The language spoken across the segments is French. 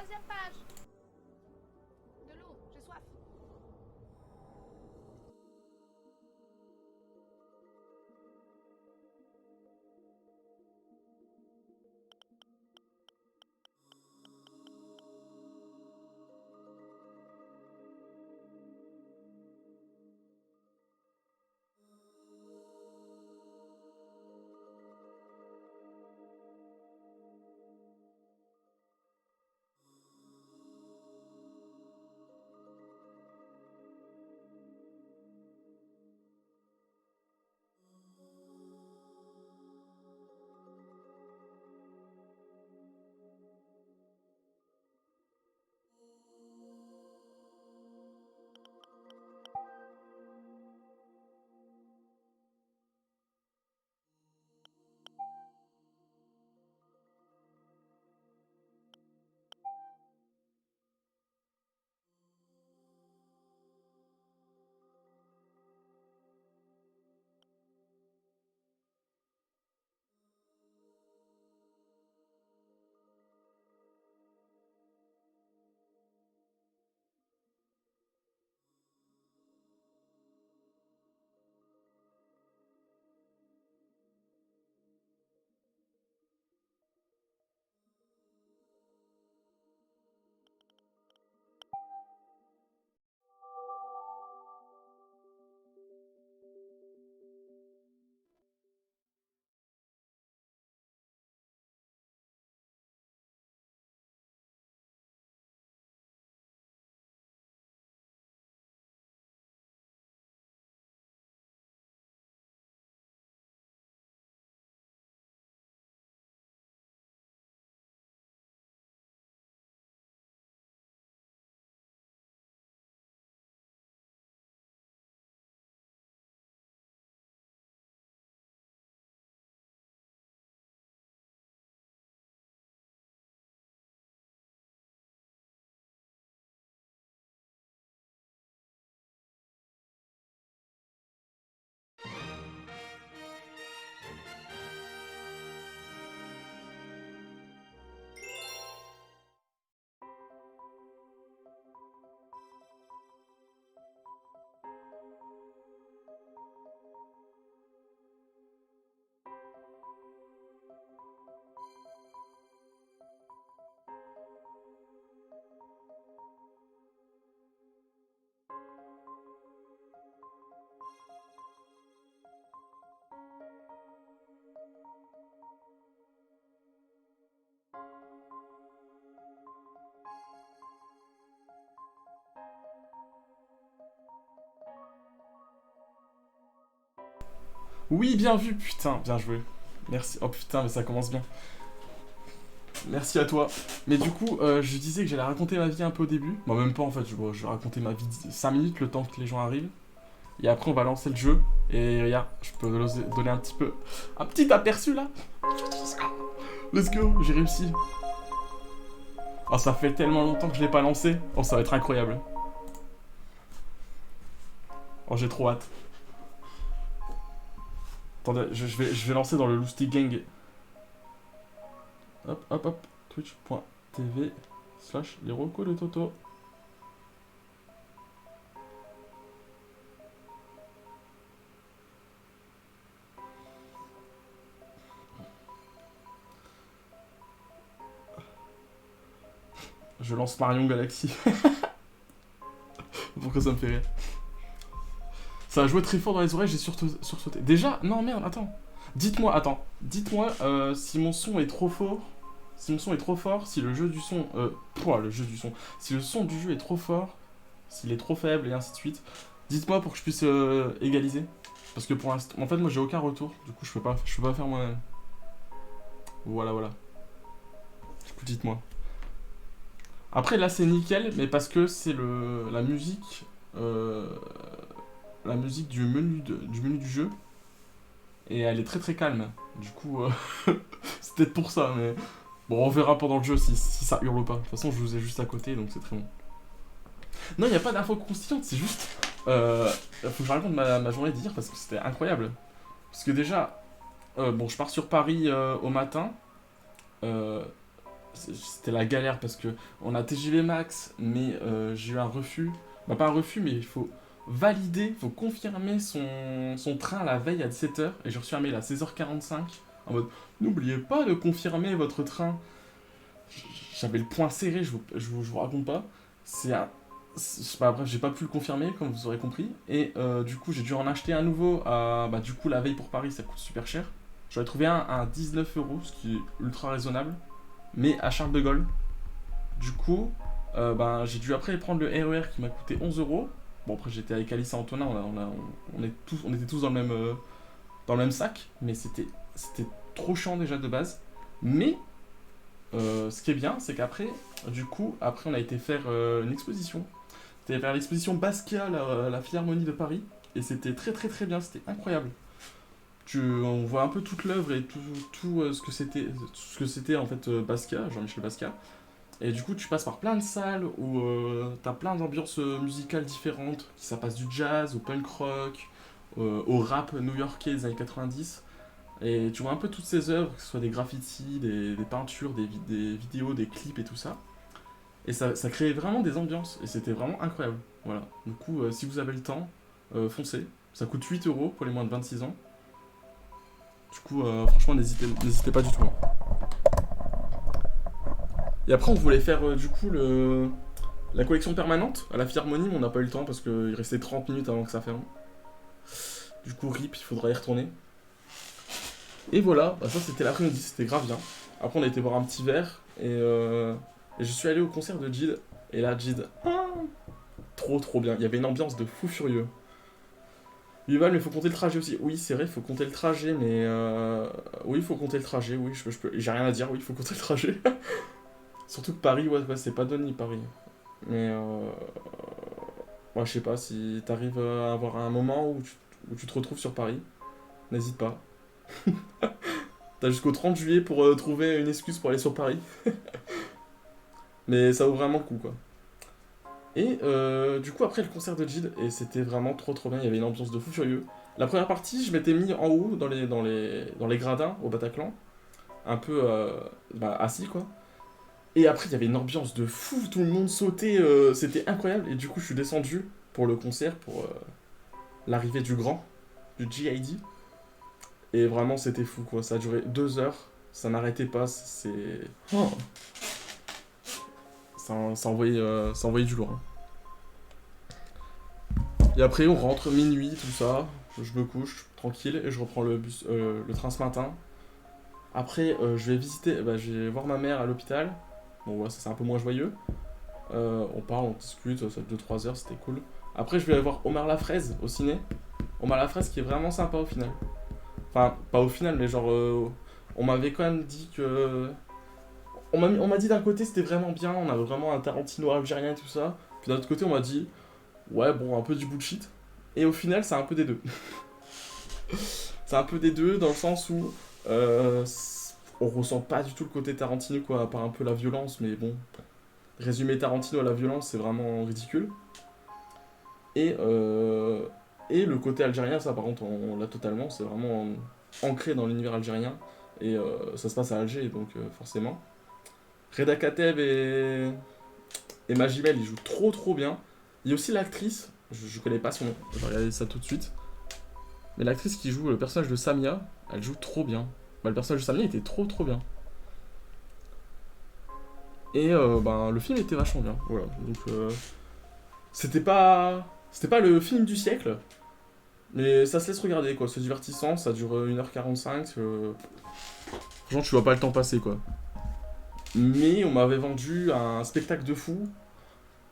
deuxième page. De l'eau, j'ai soif. Oui, bien vu, putain, bien joué. Merci. Oh putain, mais ça commence bien. Merci à toi. Mais du coup, je disais que j'allais raconter ma vie un peu au début. Bon, même pas en fait, je vais raconter ma vie 5 minutes, le temps que les gens arrivent. Et après, on va lancer le jeu. Et regarde, je peux donner un petit peu. Un petit aperçu là. Let's go, j'ai réussi. Oh, ça fait tellement longtemps que je l'ai pas lancé. Oh, ça va être incroyable. Oh, j'ai trop hâte. Attendez, je vais lancer dans le Loustic Gang. Hop, hop, hop. Twitch.tv/les recos de Toto. Je lance Marion Galaxy. Pourquoi ça me fait rire? Ça a joué très fort dans les oreilles, j'ai sursauté. Déjà? Non, merde, attends. Dites-moi si mon son est trop fort. Si mon son est trop fort, si le jeu du son. Le jeu du son. Si le son du jeu est trop fort, s'il est trop faible et ainsi de suite. Dites-moi pour que je puisse égaliser. Parce que pour l'instant. En fait, moi j'ai aucun retour. Du coup, je peux pas faire moi-même. Voilà, voilà. Du coup, dites-moi. Après, là c'est nickel, mais parce que c'est la musique. La musique du menu du jeu. Et elle est très très calme. Du coup, c'est peut-être pour ça, mais. Bon, on verra pendant le jeu si ça hurle pas. De toute façon, je vous ai juste à côté, donc c'est très bon. Non, il n'y a pas d'infos croustillantes, c'est juste. Faut que je raconte ma journée d'hier parce que c'était incroyable. Parce que déjà, bon, je pars sur Paris au matin. c'était la galère parce que on a TGV Max, mais j'ai eu un refus. Bah, pas un refus, mais il faut valider, il faut confirmer son train la veille à 17h. Et j'ai reçu un mail à 16h45 en mode n'oubliez pas de confirmer votre train. J'avais le point serré, je vous raconte pas. C'est un. Bah, bref, j'ai pas pu le confirmer, comme vous aurez compris. Et du coup, j'ai dû en acheter un nouveau. Bah, du coup, la veille pour Paris, ça coûte super cher. J'en ai trouvé un à 19 €, ce qui est ultra raisonnable. Mais à Charles de Gaulle. Du coup, ben, j'ai dû après prendre le RER qui m'a coûté 11 €. Bon, après, j'étais avec Alice et Antonin, on était tous dans le même sac. Mais c'était trop chiant déjà de base. Mais ce qui est bien, c'est qu'après, du coup, après, on a été faire une exposition. C'était faire l'exposition Basquiat à la Philharmonie de Paris. Et c'était très très très bien, c'était incroyable. On voit un peu toute l'œuvre et tout ce que c'était en fait Basquiat, Jean-Michel Basquiat. Et du coup, tu passes par plein de salles où t'as plein d'ambiances musicales différentes. Ça passe du jazz au punk rock, au rap new-yorkais des années 90. Et tu vois un peu toutes ces œuvres, que ce soit des graffitis, des peintures, des vidéos, des clips et tout ça. Et ça créait vraiment des ambiances. Et c'était vraiment incroyable. Voilà. Du coup, si vous avez le temps, foncez. Ça coûte 8 € pour les moins de 26 ans. Du coup, franchement, n'hésitez pas du tout. Et après, on voulait faire du coup la collection permanente à la Philharmonie, mais on n'a pas eu le temps parce qu'il restait 30 minutes avant que ça ferme. Du coup, RIP, il faudra y retourner. Et voilà, bah ça c'était l'après-midi, c'était grave bien. Après, on a été boire un petit verre et je suis allé au concert de Jid. Et là, Jid, trop trop bien. Il y avait une ambiance de fou furieux. Yuval, mais il faut compter le trajet aussi. Oui, c'est vrai, il faut compter le trajet, mais oui, il faut compter le trajet. Oui, je peux. J'ai rien à dire. Oui, il faut compter le trajet. Surtout que Paris, ouais, c'est pas donné Paris. Mais ouais, je sais pas si t'arrives à avoir un moment où tu te retrouves sur Paris, n'hésite pas. T'as jusqu'au 30 juillet pour trouver une excuse pour aller sur Paris. Mais ça vaut vraiment le coup, quoi. Et du coup, après le concert de Jid, et c'était vraiment trop trop bien, il y avait une ambiance de fou furieux. La première partie, je m'étais mis en haut dans les gradins au Bataclan, un peu assis, quoi. Et après, il y avait une ambiance de fou, tout le monde sautait, c'était incroyable. Et du coup, je suis descendu pour le concert, pour l'arrivée du grand, du GID. Et vraiment, c'était fou, quoi. Ça a duré 2 heures, ça n'arrêtait pas, Oh. Ça envoyait du lourd. Hein. Et après, on rentre minuit, tout ça. Je me couche, tranquille, et je reprends le train ce matin. Après, je vais voir ma mère à l'hôpital. Bon, voilà, ça c'est un peu moins joyeux. On parle, on discute, ça fait 2-3 heures, c'était cool. Après, je vais aller voir Omar Lafraise au ciné. Omar Lafraise qui est vraiment sympa au final. Enfin, pas au final, mais genre, on m'avait quand même dit que. On m'a dit d'un côté c'était vraiment bien, on avait vraiment un Tarantino algérien et tout ça. Puis d'un autre côté, on m'a dit, ouais, bon, un peu du bullshit. Et au final, c'est un peu des deux. C'est un peu des deux dans le sens où on ressent pas du tout le côté Tarantino, quoi, à part un peu la violence, mais bon. Résumer Tarantino à la violence, c'est vraiment ridicule. Et, et le côté algérien, ça par contre, on l'a totalement, c'est vraiment ancré dans l'univers algérien. Et ça se passe à Alger, donc forcément. Reda Kateb et Magimel, ils jouent trop trop bien. Il y a aussi l'actrice, je connais pas son nom, je vais regarder ça tout de suite. Mais l'actrice qui joue le personnage de Samia, elle joue trop bien. Bah, le personnage de Samia était trop trop bien. Et le film était vachement bien. Voilà. Donc c'était pas le film du siècle, mais ça se laisse regarder, quoi. C'est divertissant, ça dure 1h45. Franchement, tu vois pas le temps passer, quoi. Mais on m'avait vendu un spectacle de fou.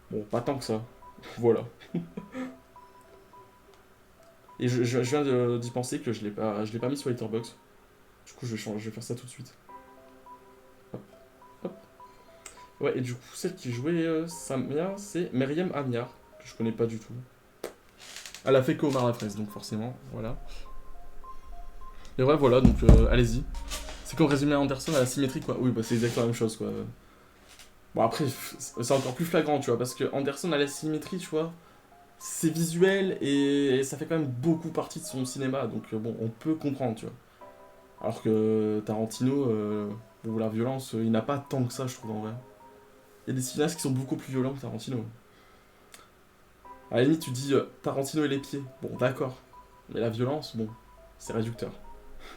Bon, pas tant que ça. Voilà. Et je viens d'y penser que je l'ai pas mis sur Letterboxd. Du coup, je vais faire ça tout de suite. Hop, hop. Ouais, et du coup, celle qui jouait Samia, c'est Meriem Amiar, que je connais pas du tout. Elle a fait qu'Omar Lafraise, donc forcément, voilà. Et ouais, voilà, donc allez-y. C'est comme résumer Anderson à la symétrie, quoi. Oui, bah c'est exactement la même chose, quoi. Bon, après, c'est encore plus flagrant, tu vois, parce que Anderson à la symétrie, tu vois, c'est visuel et ça fait quand même beaucoup partie de son cinéma, donc bon, on peut comprendre, tu vois. Alors que Tarantino, Où la violence, il n'a pas tant que ça, je trouve, en vrai. Il y a des cinéastes qui sont beaucoup plus violents que Tarantino. À la limite, tu dis Tarantino et les pieds. Bon, d'accord. Mais la violence, bon, c'est réducteur.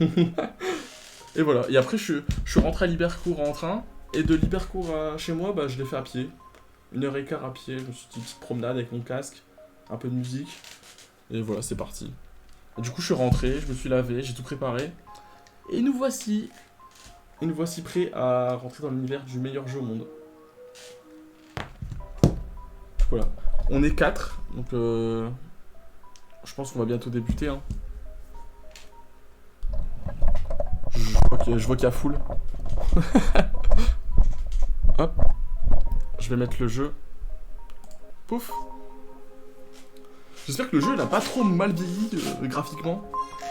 Et voilà. Et après, je suis rentré à Libercourt en train. Et de Libercourt à chez moi, bah, je l'ai fait à pied. 1h15 à pied. Je me suis dit une petite promenade avec mon casque. Un peu de musique. Et voilà, c'est parti. Et du coup, je suis rentré, je me suis lavé, j'ai tout préparé. Et nous voici. Et nous voici prêts à rentrer dans l'univers du meilleur jeu au monde. Voilà. On est 4, donc je pense qu'on va bientôt débuter. Hein. Je vois qu'il y a full. Hop. Je vais mettre le jeu. Pouf. J'espère que le jeu il a pas trop mal vieilli graphiquement.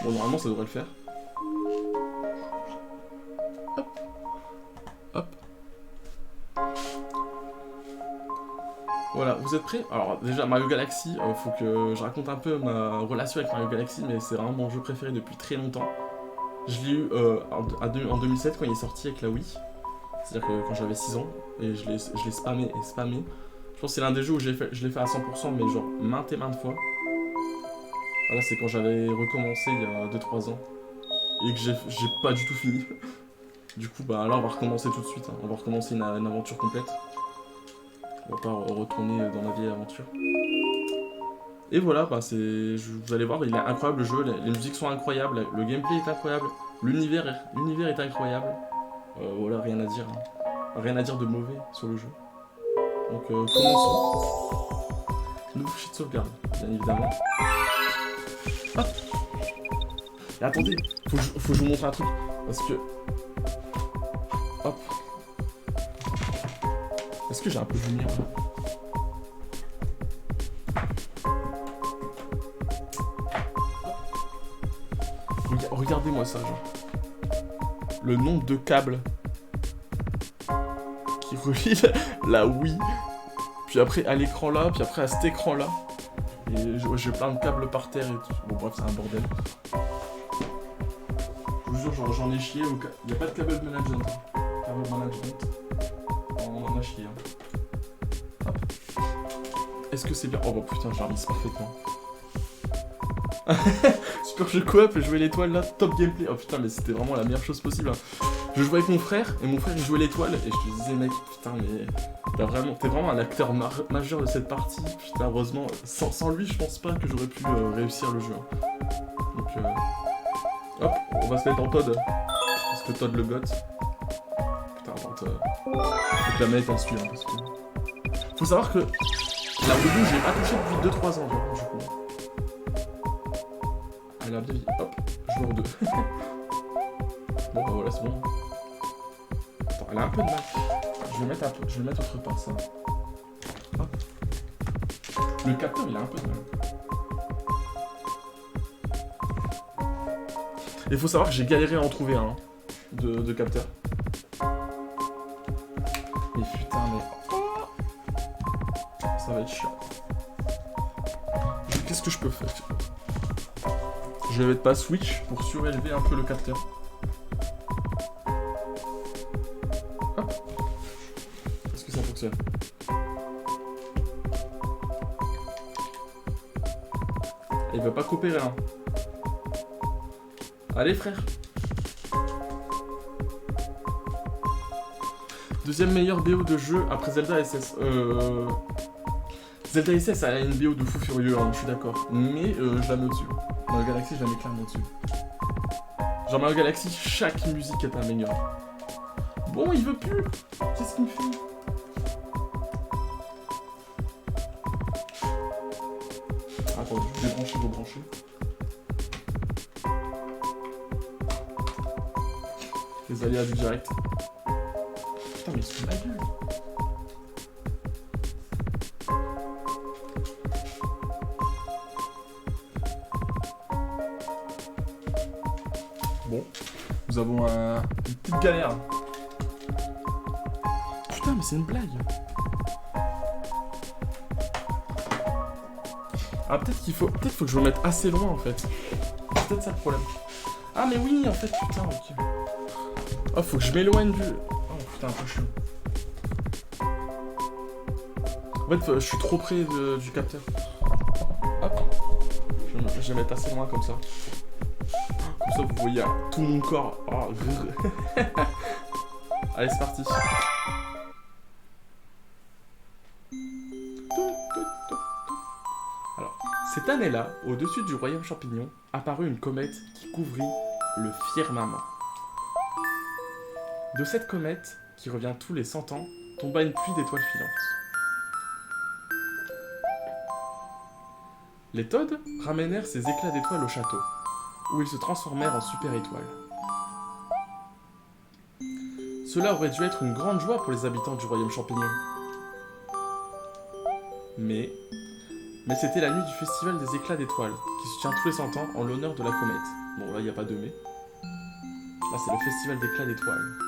Bon, normalement ça devrait le faire. Hop. Hop. Voilà, vous êtes prêts? Alors déjà Mario Galaxy, faut que je raconte un peu ma relation avec Mario Galaxy, mais c'est vraiment mon jeu préféré depuis très longtemps. Je l'ai eu en 2007 quand il est sorti avec la Wii. C'est-à-dire que quand j'avais 6 ans, et je l'ai spammé et spammé. Je pense que c'est l'un des jeux où je l'ai fait à 100%, mais genre maintes et maintes fois. Voilà, c'est quand j'avais recommencé il y a 2-3 ans. Et que j'ai pas du tout fini. Du coup, bah là on va recommencer tout de suite. Hein. On va recommencer une aventure complète. On va pas retourner dans ma vieille aventure. Et voilà, bah vous allez voir, il est incroyable le jeu, les musiques sont incroyables, le gameplay est incroyable, l'univers est incroyable. Voilà, rien à dire. Hein. Rien à dire de mauvais sur le jeu. Donc commençons. Nouveau fichier de sauvegarde, bien évidemment. Hop. Et attendez, faut que je vous montre un truc. Parce que... Hop. Est-ce que j'ai un peu de lumière là? Regardez-moi ça, genre. Le nombre de câbles qui relient la Wii, puis après à l'écran là, puis après à cet écran là. Et j'ai plein de câbles par terre et tout. Bon bref, c'est un bordel. Je vous jure, j'en ai chié. Il n'y a pas de câble management. Câble management. On en a chié. Hein. Est-ce que c'est bien? Oh bah putain, j'ai remis parfaitement. Super jeu coop, je jouais l'étoile là, top gameplay. Oh putain, mais c'était vraiment la meilleure chose possible. Hein. Je jouais avec mon frère, et mon frère il jouait l'étoile, et je te disais, mec, putain, mais t'es vraiment un acteur majeur de cette partie. Putain, heureusement, sans lui, je pense pas que j'aurais pu réussir le jeu. Donc, hop, on va se mettre en Todd. Parce que Todd le goth. Putain, attends, faut que la manette en suive, hein, parce que... Faut savoir que la Wii U, j'ai pas touché depuis 2-3 ans, genre, du coup. Elle a bien vie. Hop, joueur 2. Bon bah voilà, c'est bon. Attends, elle a un peu de mal. Je vais le mettre autre part, ça. Hop. Le capteur, il a un peu de mal. Il faut savoir que j'ai galéré à en trouver un de capteur. Mais putain, mais... Ça va être chiant. Qu'est-ce que je peux faire? Je vais mettre pas switch pour surélever un peu le capteur. Hop. Est-ce que ça fonctionne? Il va pas coopérer hein. Allez frère. Deuxième meilleur BO de jeu après Zelda SS. Zelda SS elle a une BO de fou furieux, hein, je suis d'accord. Mais je la mets au-dessus. Mario Galaxy, je la mets clairement au-dessus. Genre Mario Galaxy, chaque musique est un meilleur. Bon, il veut plus. Qu'est-ce qu'il me fait? Attends, je vais débrancher, rebrancher. Les aléas du direct. Putain, mais c'est ma gueule. Bon, nous avons une petite galère. Putain, mais c'est une blague. Ah, peut-être qu'il faut... Peut-être faut que je me mette assez loin, en fait. C'est peut-être ça le problème. Ah, mais oui, en fait, putain, ok. Oh, faut que je m'éloigne du... Oh putain, un peu chiant. En fait, je suis trop près du capteur. Hop. Je vais mettre assez loin comme ça. Comme ça, vous voyez tout mon corps. Oh. Allez, c'est parti. Alors, cette année-là, au-dessus du royaume champignon, apparut une comète qui couvrit le firmament. De cette comète, qui revient tous les 100 ans, tomba une pluie d'étoiles filantes. Les Toads ramenèrent ces éclats d'étoiles au château, où ils se transformèrent en super-étoiles. Cela aurait dû être une grande joie pour les habitants du royaume champignon. Mais c'était la nuit du festival des éclats d'étoiles, qui se tient tous les 100 ans en l'honneur de la comète. Bon, là, il n'y a pas de mais. Là, c'est le festival d'éclats d'étoiles.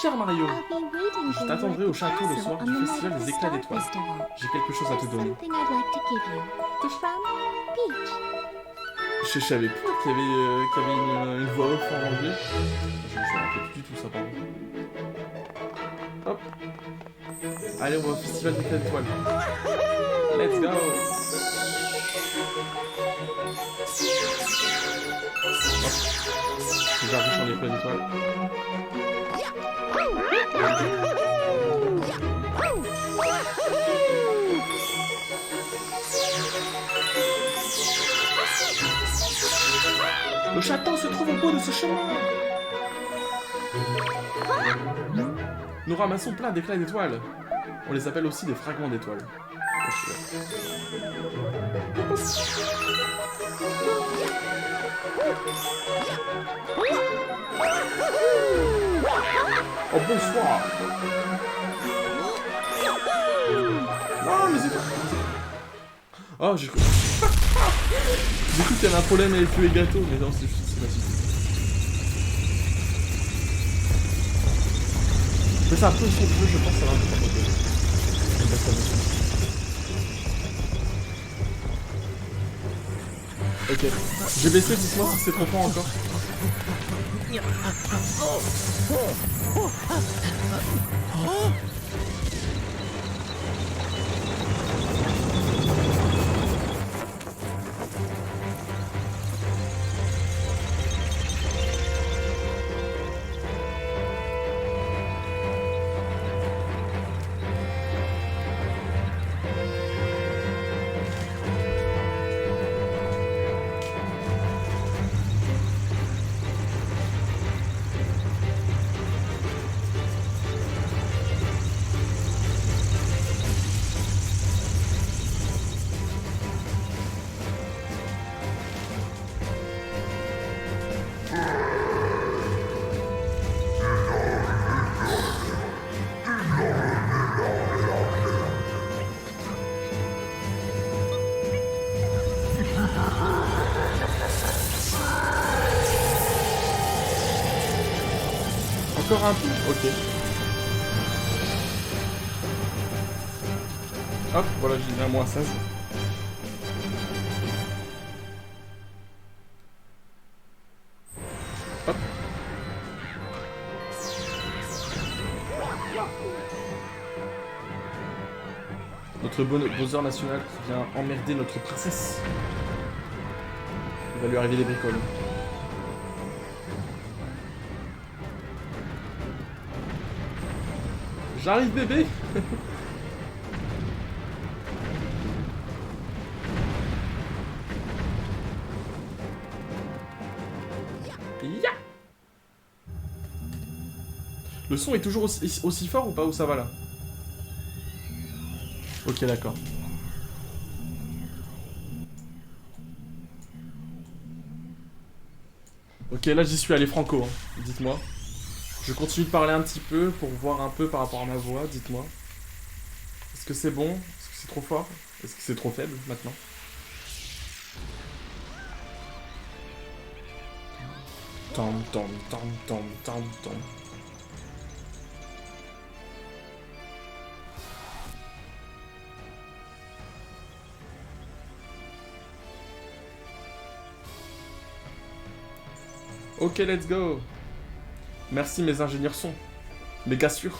Cher Mario, je t'attendrai au château le soir du festival des éclats d'étoiles. J'ai quelque chose à te donner. Je savais pas qu'il y avait une voix off en anglais. Je me rappelle plus du tout ça, pardon. Hop. Allez, on va au festival d'éclats d'étoiles. Let's go. Hop. J'arrive sur l'éclat d'étoiles. Le château se trouve au bout de ce chemin. Nous ramassons plein d'éclats d'étoiles. On les appelle aussi des fragments d'étoiles. Oh, bonsoir. Non, mais c'est... Oh, j'ai cru... J'ai cru qu'il y avait un problème avec les gâteaux, mais non, c'est juste ma suite. Mais c'est un peu son jeu, je pense que ça va un peu compliqué. Ok. J'ai baissé, dites-moi si c'est trop fort encore. Encore un peu. Ok. Hop, voilà, j'ai mis un moins 16. Hop. Notre Bowser national qui vient emmerder notre princesse. Il va lui arriver des bricoles. J'arrive, bébé. Ya. Le son est toujours aussi fort ou pas? Où ça va là? Ok, d'accord. Ok, là j'y suis allé franco, hein. Dites-moi. Je continue de parler un petit peu pour voir un peu par rapport à ma voix, dites-moi. Est-ce que c'est bon? Est-ce que c'est trop fort? Est-ce que c'est trop faible maintenant? Tom, tom, tom, tom, tom, tom. Ok, let's go. Merci mes ingénieurs son. Méga sûr.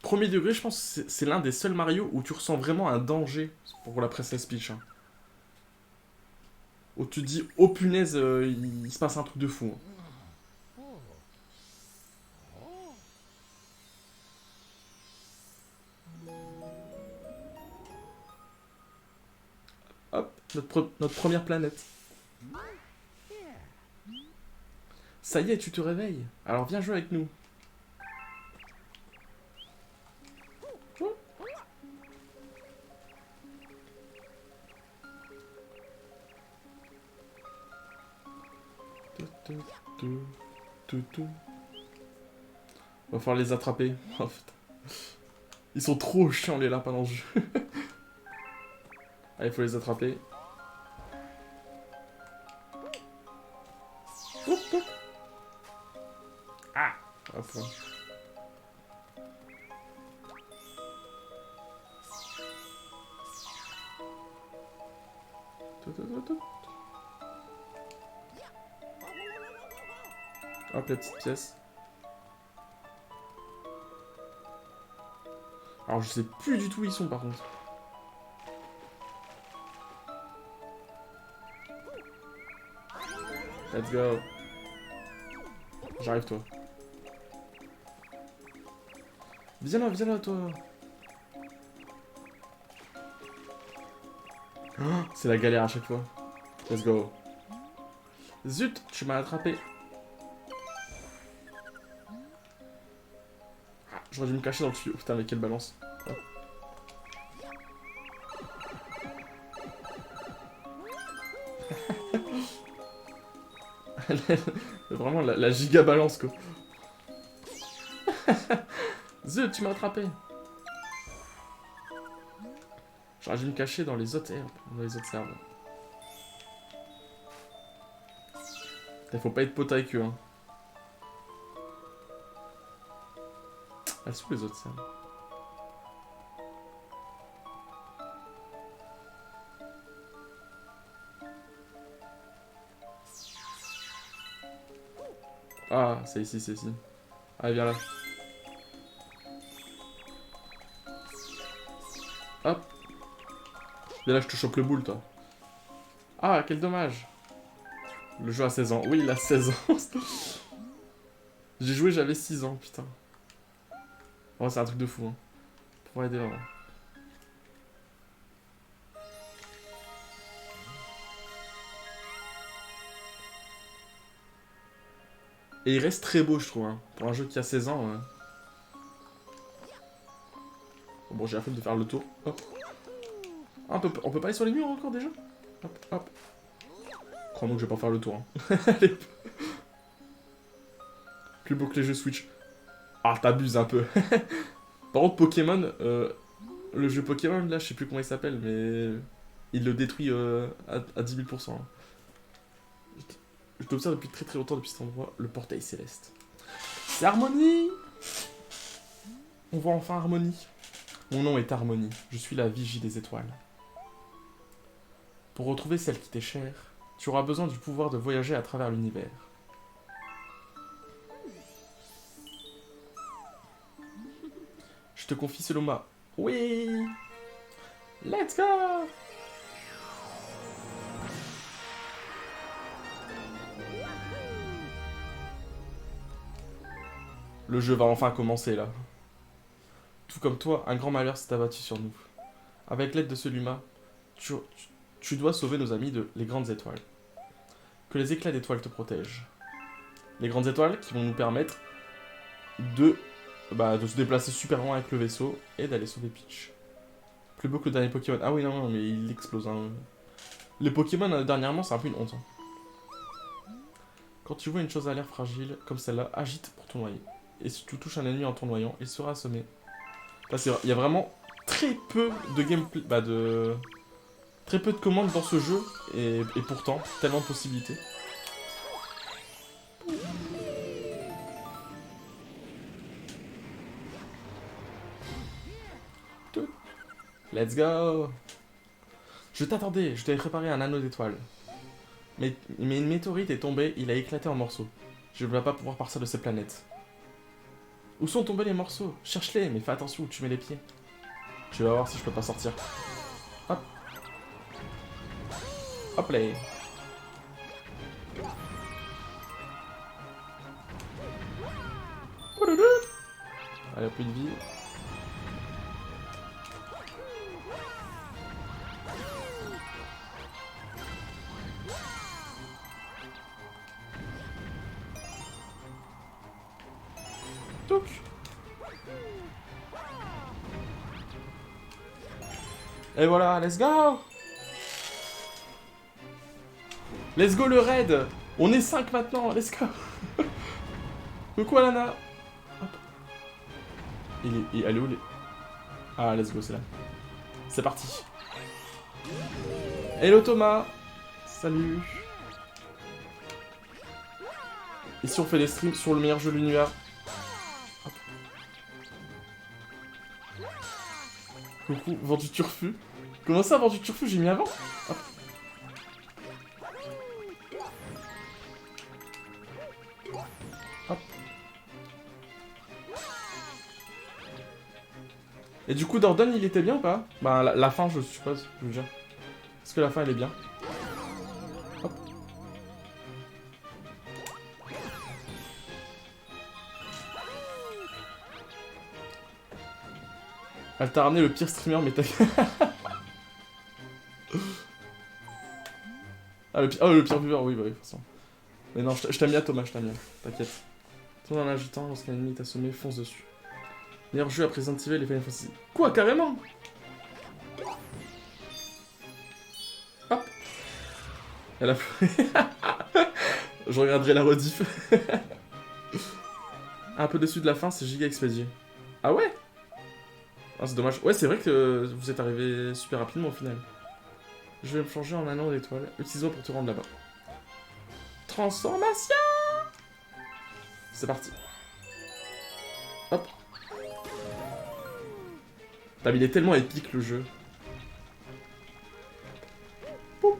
Premier degré, je pense que c'est l'un des seuls Mario où tu ressens vraiment un danger pour la Princess Peach. Hein. Où tu te dis, oh punaise, il se passe un truc de fou. Hein. Hop, notre première planète. Ça y est, tu te réveilles. Alors viens jouer avec nous. Va falloir les attraper. Oh, putain. Ils sont trop chiants les lapins dans le jeu. Allez, il faut les attraper. Hop, hop. Ah, hop. Hop, la petite pièce. Alors, je sais plus du tout où ils sont, par contre. Let's go. J'arrive, toi. Viens là, toi. Oh, c'est la galère à chaque fois. Let's go. Zut, tu m'as attrapé. Ah, j'aurais dû me cacher dans le tuyau. Putain, mais quelle balance. Oh. Vraiment la giga balance, quoi. Zut, tu m'as attrapé. J'aurais dû me cacher dans les autres herbes, dans les autres herbes. Il faut pas être pote avec eux, hein. Elles sont les autres herbes. Ah, c'est ici, c'est ici. Allez, viens là. Hop. Viens là, je te chope le boule, toi. Ah, quel dommage. Le jeu a 16 ans. Oui, il a 16 ans. J'ai joué, j'avais 6 ans, putain. Oh, c'est un truc de fou, hein. Pour aider vraiment. Et il reste très beau, je trouve, hein. Pour un jeu qui a 16 ans. Bon, j'ai la flemme de faire le tour. Hop. Ah, on peut pas aller sur les murs encore déjà? Hop, hop. Crois-moi que je vais pas faire le tour. Hein. Allez. Plus beau que les jeux Switch. Ah, t'abuses un peu. Par contre, Pokémon, le jeu Pokémon, là, je sais plus comment il s'appelle, mais il le détruit à 10 000%. Hein. Je t'observe depuis très très longtemps, depuis cet endroit, le portail céleste. C'est Harmonie! On voit enfin Harmonie. Mon nom est Harmonie, je suis la vigie des étoiles. Pour retrouver celle qui t'est chère, tu auras besoin du pouvoir de voyager à travers l'univers. Je te confie Oui. Let's go. Le jeu va enfin commencer là. Tout comme toi, un grand malheur s'est abattu sur nous. Avec l'aide de ce Luma, tu dois sauver nos amis les grandes étoiles. Que les éclats d'étoiles te protègent. Les grandes étoiles qui vont nous permettre de se déplacer super loin avec le vaisseau et d'aller sauver Peach. Plus beau que le dernier Pokémon. Ah oui, non, mais il explose. Hein. Les Pokémon, dernièrement, c'est un peu une honte. Hein. Quand tu vois une chose à l'air fragile, comme celle-là, agite pour tournoyer. Et si tu touches un ennemi en tournoyant, il sera assommé. Il y a vraiment très peu de gameplay, très peu de commandes dans ce jeu, et pourtant, tellement de possibilités. Let's go. Je t'attendais, je t'avais préparé un anneau d'étoiles. Mais une météorite est tombée, il a éclaté en morceaux. Je ne vais pas pouvoir partir de cette planète. Où sont tombés les morceaux? Cherche-les, mais fais attention où tu mets les pieds. Je vais voir si je peux pas sortir. Hop. Hop là. Allez, plus de vie. Touc. Et voilà, let's go. Let's go le raid. On est 5 maintenant, let's go. Coucou Alana. Hop. Elle est où les... Ah, let's go, c'est là. C'est parti. Hello Thomas. Salut. Et si on fait des streams sur le meilleur jeu de l'univers? Coucou, vendu turfu. Comment ça, vendu turfu? J'ai mis avant. Hop. Hop. Et du coup, Dordogne, il était bien ou pas? Bah, la fin, je suppose, je veux dire. Est-ce que la fin, elle est bien? Hop. Elle t'a ramené le pire streamer, mais t'as... Ah, le pire viewer, oui, bah oui, forcément. Mais non, je t'aime bien, Thomas, je t'aime bien. T'inquiète. Tourne en agitant, lorsqu'un ennemi est assommé, fonce dessus. Meilleur jeu après Resident Evil et Final Fantasy. Quoi, carrément? Hop. Elle a... Je regarderai la rediff. Un peu dessus de la fin, c'est giga expédié. Ah ouais? Ah, c'est dommage. Ouais, c'est vrai que vous êtes arrivé super rapidement au final. Je vais me changer en anneau d'étoile. Utilise-le pour te rendre là-bas. Transformation! C'est parti. Hop. Putain, mais il est tellement épique le jeu. Poup.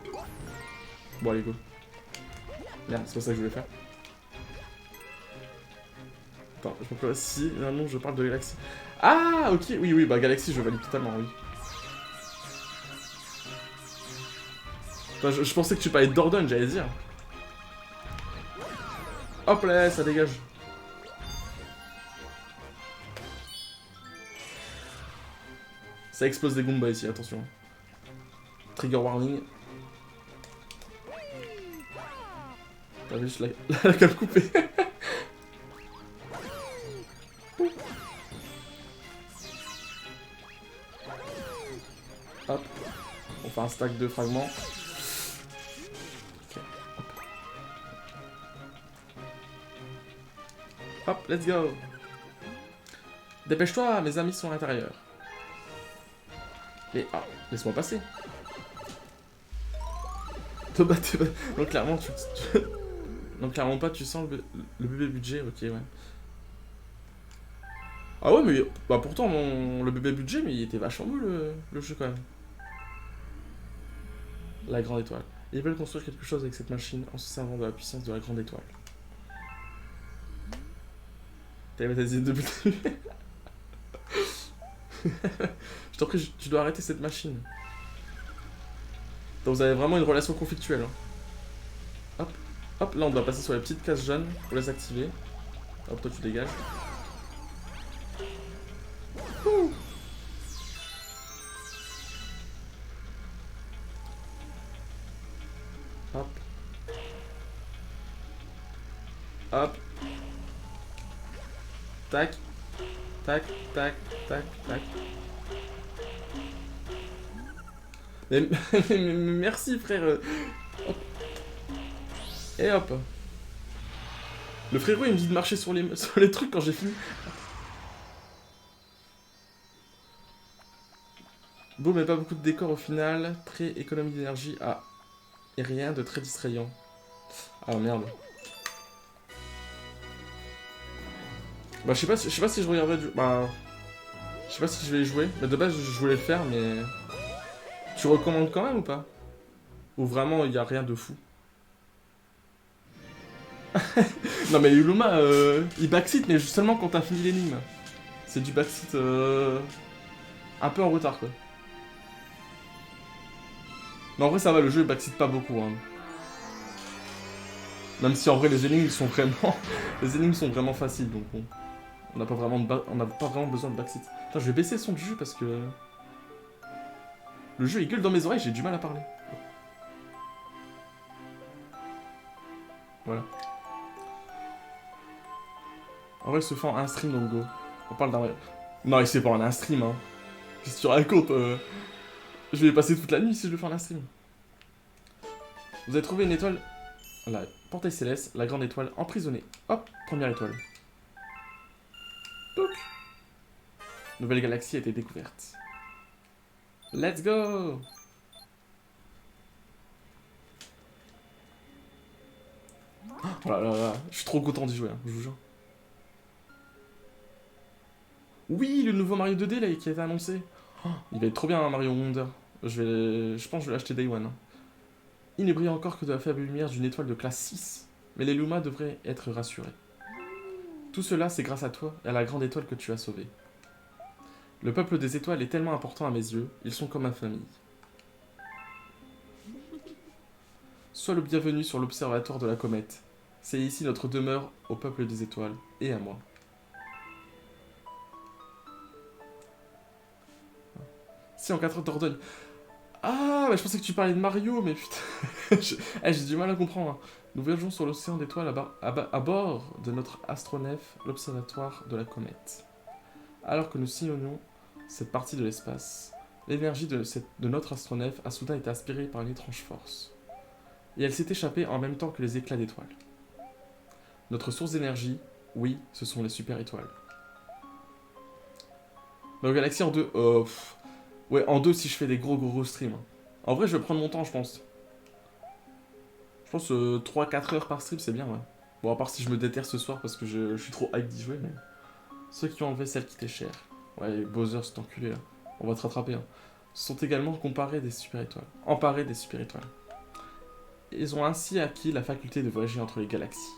Bon, allez, go. Merde, c'est pas ça que je voulais faire. Attends, je peux pas... Si, non, je parle de Galaxy. Ah, ok, oui, bah Galaxy, je valide totalement, oui. Enfin, je pensais que tu parlais de Dordogne, j'allais dire. Hop là, ça dégage. Ça explose des Goombas ici, attention. Trigger warning. T'as vu juste la cave coupée. Hop. On fait un stack de fragments. Okay. Hop, let's go. Dépêche-toi, mes amis sont à l'intérieur. Et ah, laisse-moi passer. Donc clairement, donc clairement pas, tu sens le bébé budget, ok, ouais. Ah ouais, mais bah pourtant, le bébé budget, mais il était vachement beau le jeu quand même. La grande étoile. Ils veulent construire quelque chose avec cette machine en se servant de la puissance de la grande étoile. T'as des idées de but. Je t'en prie, tu dois arrêter cette machine. Donc vous avez vraiment une relation conflictuelle. Hein. Hop, hop, là on doit passer sur les petites cases jaunes pour les activer. Hop, toi tu dégages. Ouh. Hop. Hop. Tac. Tac, tac, tac, tac. Mais, merci frère. Hop. Et hop. Le frérot il me dit de marcher sur les trucs quand j'ai fini. Beau mais pas beaucoup de décor au final. Très économie d'énergie. Ah. Et rien de très distrayant. Ah merde. Bah je sais pas si je regarderai du... Bah... Je sais pas si je vais y jouer. Bah de base je voulais le faire mais... Tu recommandes quand même ou pas? Ou vraiment il y a rien de fou? Non mais Luma il backseat mais seulement quand t'as fini l'énigme. C'est du backseat un peu en retard quoi. Mais en vrai ça va, le jeu il backseat pas beaucoup hein. Même si en vrai les énigmes sont vraiment... les énigmes sont vraiment faciles donc bon. On n'a pas vraiment besoin de backseat. Attends, je vais baisser le son du jeu parce que... Le jeu il gueule dans mes oreilles, j'ai du mal à parler. Voilà. En vrai, il se fait en un stream donc go. On parle d'un... Non, il se fait pas en un stream, hein. Qu'est-ce que tu racontes Je vais y passer toute la nuit si je le fais en un stream. Vous avez trouvé une étoile... La portail céleste, la grande étoile emprisonnée. Hop, première étoile. Touc. Nouvelle galaxie a été découverte. Let's go! Oh là là là, je suis trop content d'y jouer, hein, je vous jure. Oui, le nouveau Mario 2D là, qui a été annoncé. Oh, il va être trop bien, hein, Mario Wonder. Je pense que je vais l'acheter Day One. Hein. Il ne brille encore que de la faible lumière d'une étoile de classe 6. Mais les Luma devraient être rassurés. Tout cela, c'est grâce à toi et à la grande étoile que tu as sauvée. Le peuple des étoiles est tellement important à mes yeux, ils sont comme ma famille. Sois le bienvenu sur l'observatoire de la comète. C'est ici notre demeure au peuple des étoiles, et à moi. Si, en 4 heures d'Ordogne. Ah, bah je pensais que tu parlais de Mario, mais putain. J'ai du mal à comprendre. Hein. Nous voyageons sur l'océan d'étoiles à bord de notre astronef, l'observatoire de la comète. Alors que nous sillonnons cette partie de l'espace, l'énergie de notre astronef a soudain été aspirée par une étrange force. Et elle s'est échappée en même temps que les éclats d'étoiles. Notre source d'énergie, oui, ce sont les super étoiles. Dans Galaxy en 2, ouais, en 2 si je fais des gros streams. En vrai, je vais prendre mon temps, je pense. Je pense 3-4 heures par stream, c'est bien, ouais. Bon, à part si je me déterre ce soir parce que je suis trop hype d'y jouer, mais... Ceux qui ont enlevé celle qui était chère. Ouais, Bowser, cet enculé, là. On va te rattraper, hein. Sont également comparés des super étoiles. Emparés des super étoiles. Ils ont ainsi acquis la faculté de voyager entre les galaxies.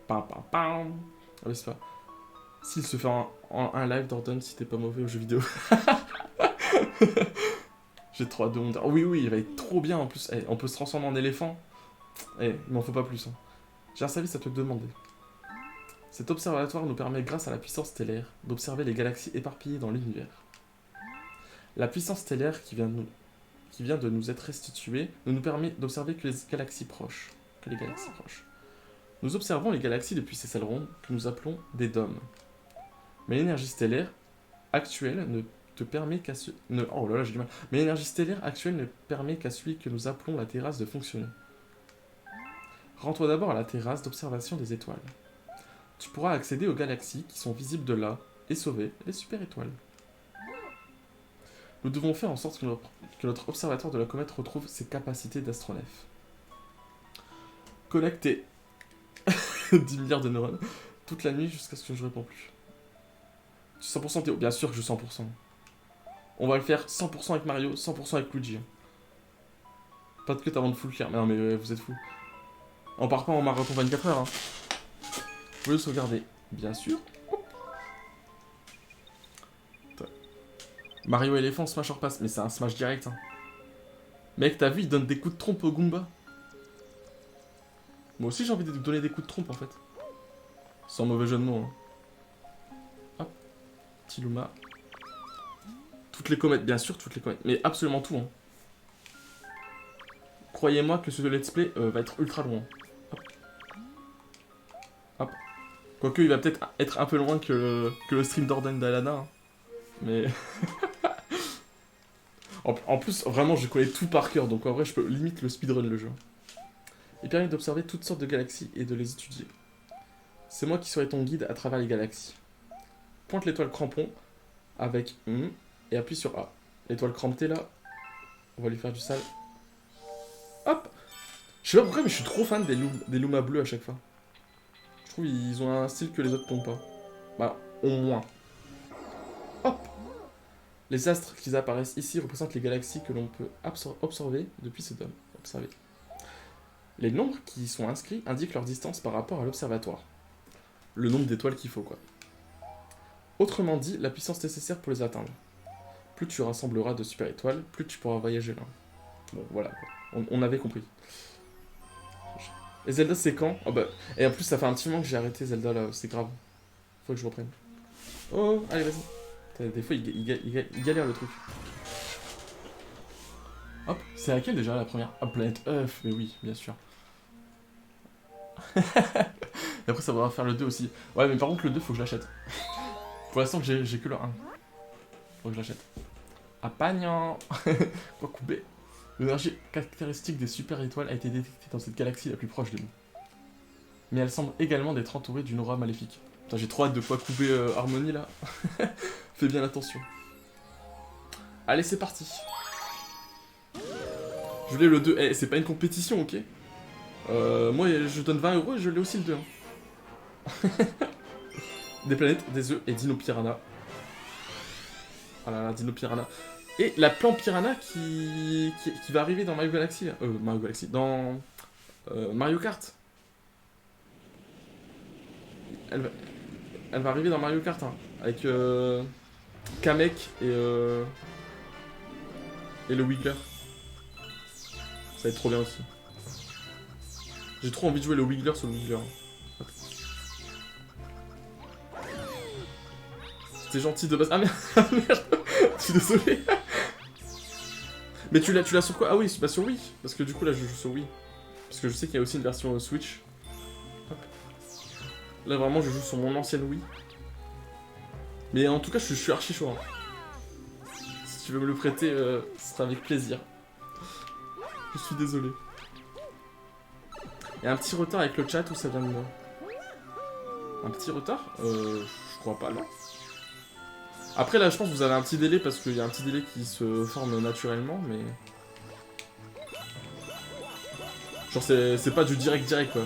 Pam pam pam. Ah oui, c'est pas... S'il se fait en un live d'Ordon si t'es pas mauvais aux jeux vidéo. J'ai trop hâte de monter. Oh, oui, il va être trop bien en plus. Eh, on peut se transformer en éléphant. Eh, il m'en faut pas plus. Hein. J'ai un service à te demander. Cet observatoire nous permet, grâce à la puissance stellaire, d'observer les galaxies éparpillées dans l'univers. La puissance stellaire qui vient de nous être restituée nous permet d'observer que les galaxies proches. Nous observons les galaxies depuis ces salles rondes que nous appelons des dômes. Mais l'énergie stellaire actuelle ne te permet qu'à oh là là, j'ai du mal. Mais l'énergie stellaire actuelle ne permet qu'à celui que nous appelons la terrasse de fonctionner. Rends-toi d'abord à la terrasse d'observation des étoiles. Tu pourras accéder aux galaxies qui sont visibles de là et sauver les super étoiles. Nous devons faire en sorte que notre observatoire de la comète retrouve ses capacités d'astronef. Connecté 10 milliards de neurones toute la nuit jusqu'à ce que je ne réponds plus. Tu 100% Théo? Bien sûr que je 100%. On va le faire 100% avec Mario, 100% avec Luigi. Pas de cut avant de full clear. Mais non mais vous êtes fous. On part pas en marathon 24 heures. Hein. Vous pouvez le sauvegarder. Bien sûr. Mario éléphant, smash or pass. Mais c'est un smash direct. Hein. Mec, t'as vu, il donne des coups de trompe au Goomba. Moi aussi, j'ai envie de donner des coups de trompe, en fait. Sans mauvais jeu de mots. Hein. Hop. Petit Luma. Toutes les comètes, bien sûr, toutes les comètes. Mais absolument tout. Hein. Croyez-moi que ce let's play va être ultra loin. Hop. Hop. Quoique, il va peut-être être un peu loin que le stream d'Orden d'Alana. Hein. Mais... en plus, vraiment, je connais tout par cœur. Donc en vrai, je peux limite le speedrun le jeu. Il permet d'observer toutes sortes de galaxies et de les étudier. C'est moi qui serai ton guide à travers les galaxies. Pointe l'étoile crampon avec et appuie sur A. L'étoile crampée là, on va lui faire du sale. Hop. Je sais pas pourquoi, mais je suis trop fan des Luma bleus à chaque fois. Je trouve ils ont un style que les autres n'ont pas. Bah, au moins. Hop. Les astres qui apparaissent ici représentent les galaxies que l'on peut observer depuis ce dôme. Observer. Les nombres qui y sont inscrits indiquent leur distance par rapport à l'observatoire. Le nombre d'étoiles qu'il faut, quoi. Autrement dit, la puissance nécessaire pour les atteindre. Plus tu rassembleras de super étoiles, plus tu pourras voyager là. Bon, voilà, quoi. On avait compris. Et Zelda, c'est quand? Oh bah... Et en plus, ça fait un petit moment que j'ai arrêté Zelda, là, c'est grave. Faut que je reprenne. Oh, allez, vas-y. Des fois, il galère le truc. Hop, c'est laquelle déjà, la première? Ah, Planète Earth, mais oui, bien sûr. Et après, ça va faire le 2 aussi. Ouais, mais par contre, le 2, faut que je l'achète. Pour l'instant, j'ai que le 1. Faut que je l'achète. Ah, Pagnan. Quoi couper. L'énergie caractéristique des super étoiles a été détectée dans cette galaxie la plus proche de nous. Mais elle semble également d'être entourée d'une aura maléfique. Putain, j'ai trop hâte de quoi couper Harmony là. Fais bien attention. Allez, c'est parti. Je voulais le 2. Eh, c'est pas une compétition, ok? Moi, je donne 20 € et je l'ai aussi le 2. Hein. Des planètes, des œufs et Dino Piranha. Ah là là, Dino Piranha. Et la plante Piranha qui va arriver dans Mario Galaxy. Là. Mario Galaxy. Dans Mario Kart. Elle va arriver dans Mario Kart. Hein, avec Kamek et le Wiggler. Ça va être trop bien aussi. J'ai trop envie de jouer le Wiggler sur le Wiggler. C'était gentil de base. Ah merde, merde. Je suis désolé. Mais tu l'as sur quoi? Ah oui, c'est pas sur Wii. Parce que du coup là je joue sur Wii. Parce que je sais qu'il y a aussi une version Switch. Hop. Là vraiment je joue sur mon ancienne Wii. Mais en tout cas je suis archi chaud. Hein. Si tu veux me le prêter, ce sera avec plaisir. Je suis désolé. Il y a un petit retard avec le chat ou ça vient de moi? Un petit retard? Je crois pas là. Après là je pense que vous avez un petit délai parce qu'il y a un petit délai qui se forme naturellement mais... Genre c'est pas du direct quoi.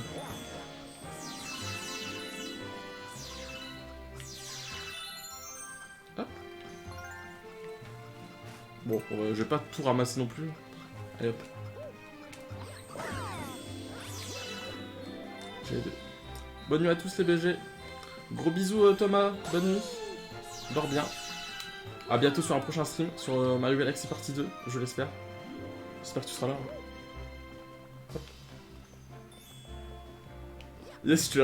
Hop. Bon, je vais pas tout ramasser non plus. Allez hop. J'ai les deux. Bonne nuit à tous les BG. Gros bisous Thomas, bonne nuit. Dors bien. A bientôt sur un prochain stream, sur Mario Galaxy Partie 2, je l'espère. J'espère que tu seras là. Hein. Hop. Yes, je te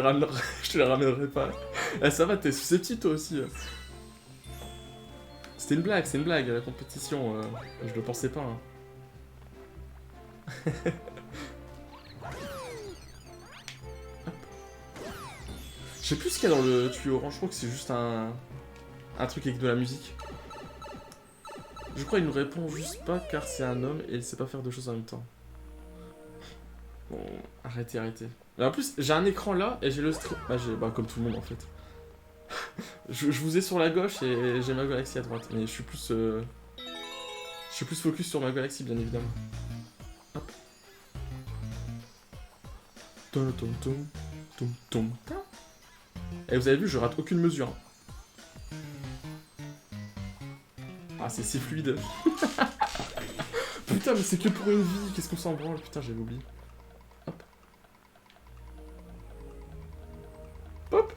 les ramènerai pas. Eh, ça va, t'es susceptible toi aussi. C'était une blague, la compétition. Je le pensais pas. Hein. Je sais plus ce qu'il y a dans le tuyau orange, je crois que c'est juste un truc avec de la musique. Je crois qu'il nous répond juste pas car c'est un homme et il sait pas faire deux choses en même temps. Bon, arrêtez. Mais en plus, j'ai un écran là et j'ai le stream. Bah, comme tout le monde en fait. je vous ai sur la gauche et j'ai ma Galaxy à droite. Mais je suis plus focus sur ma Galaxy, bien évidemment. Hop. Et vous avez vu, je rate aucune mesure. Ah, c'est si fluide. Putain, mais c'est que pour une vie. Qu'est-ce qu'on s'en branle? Putain, j'avais oublié. Hop. Hop.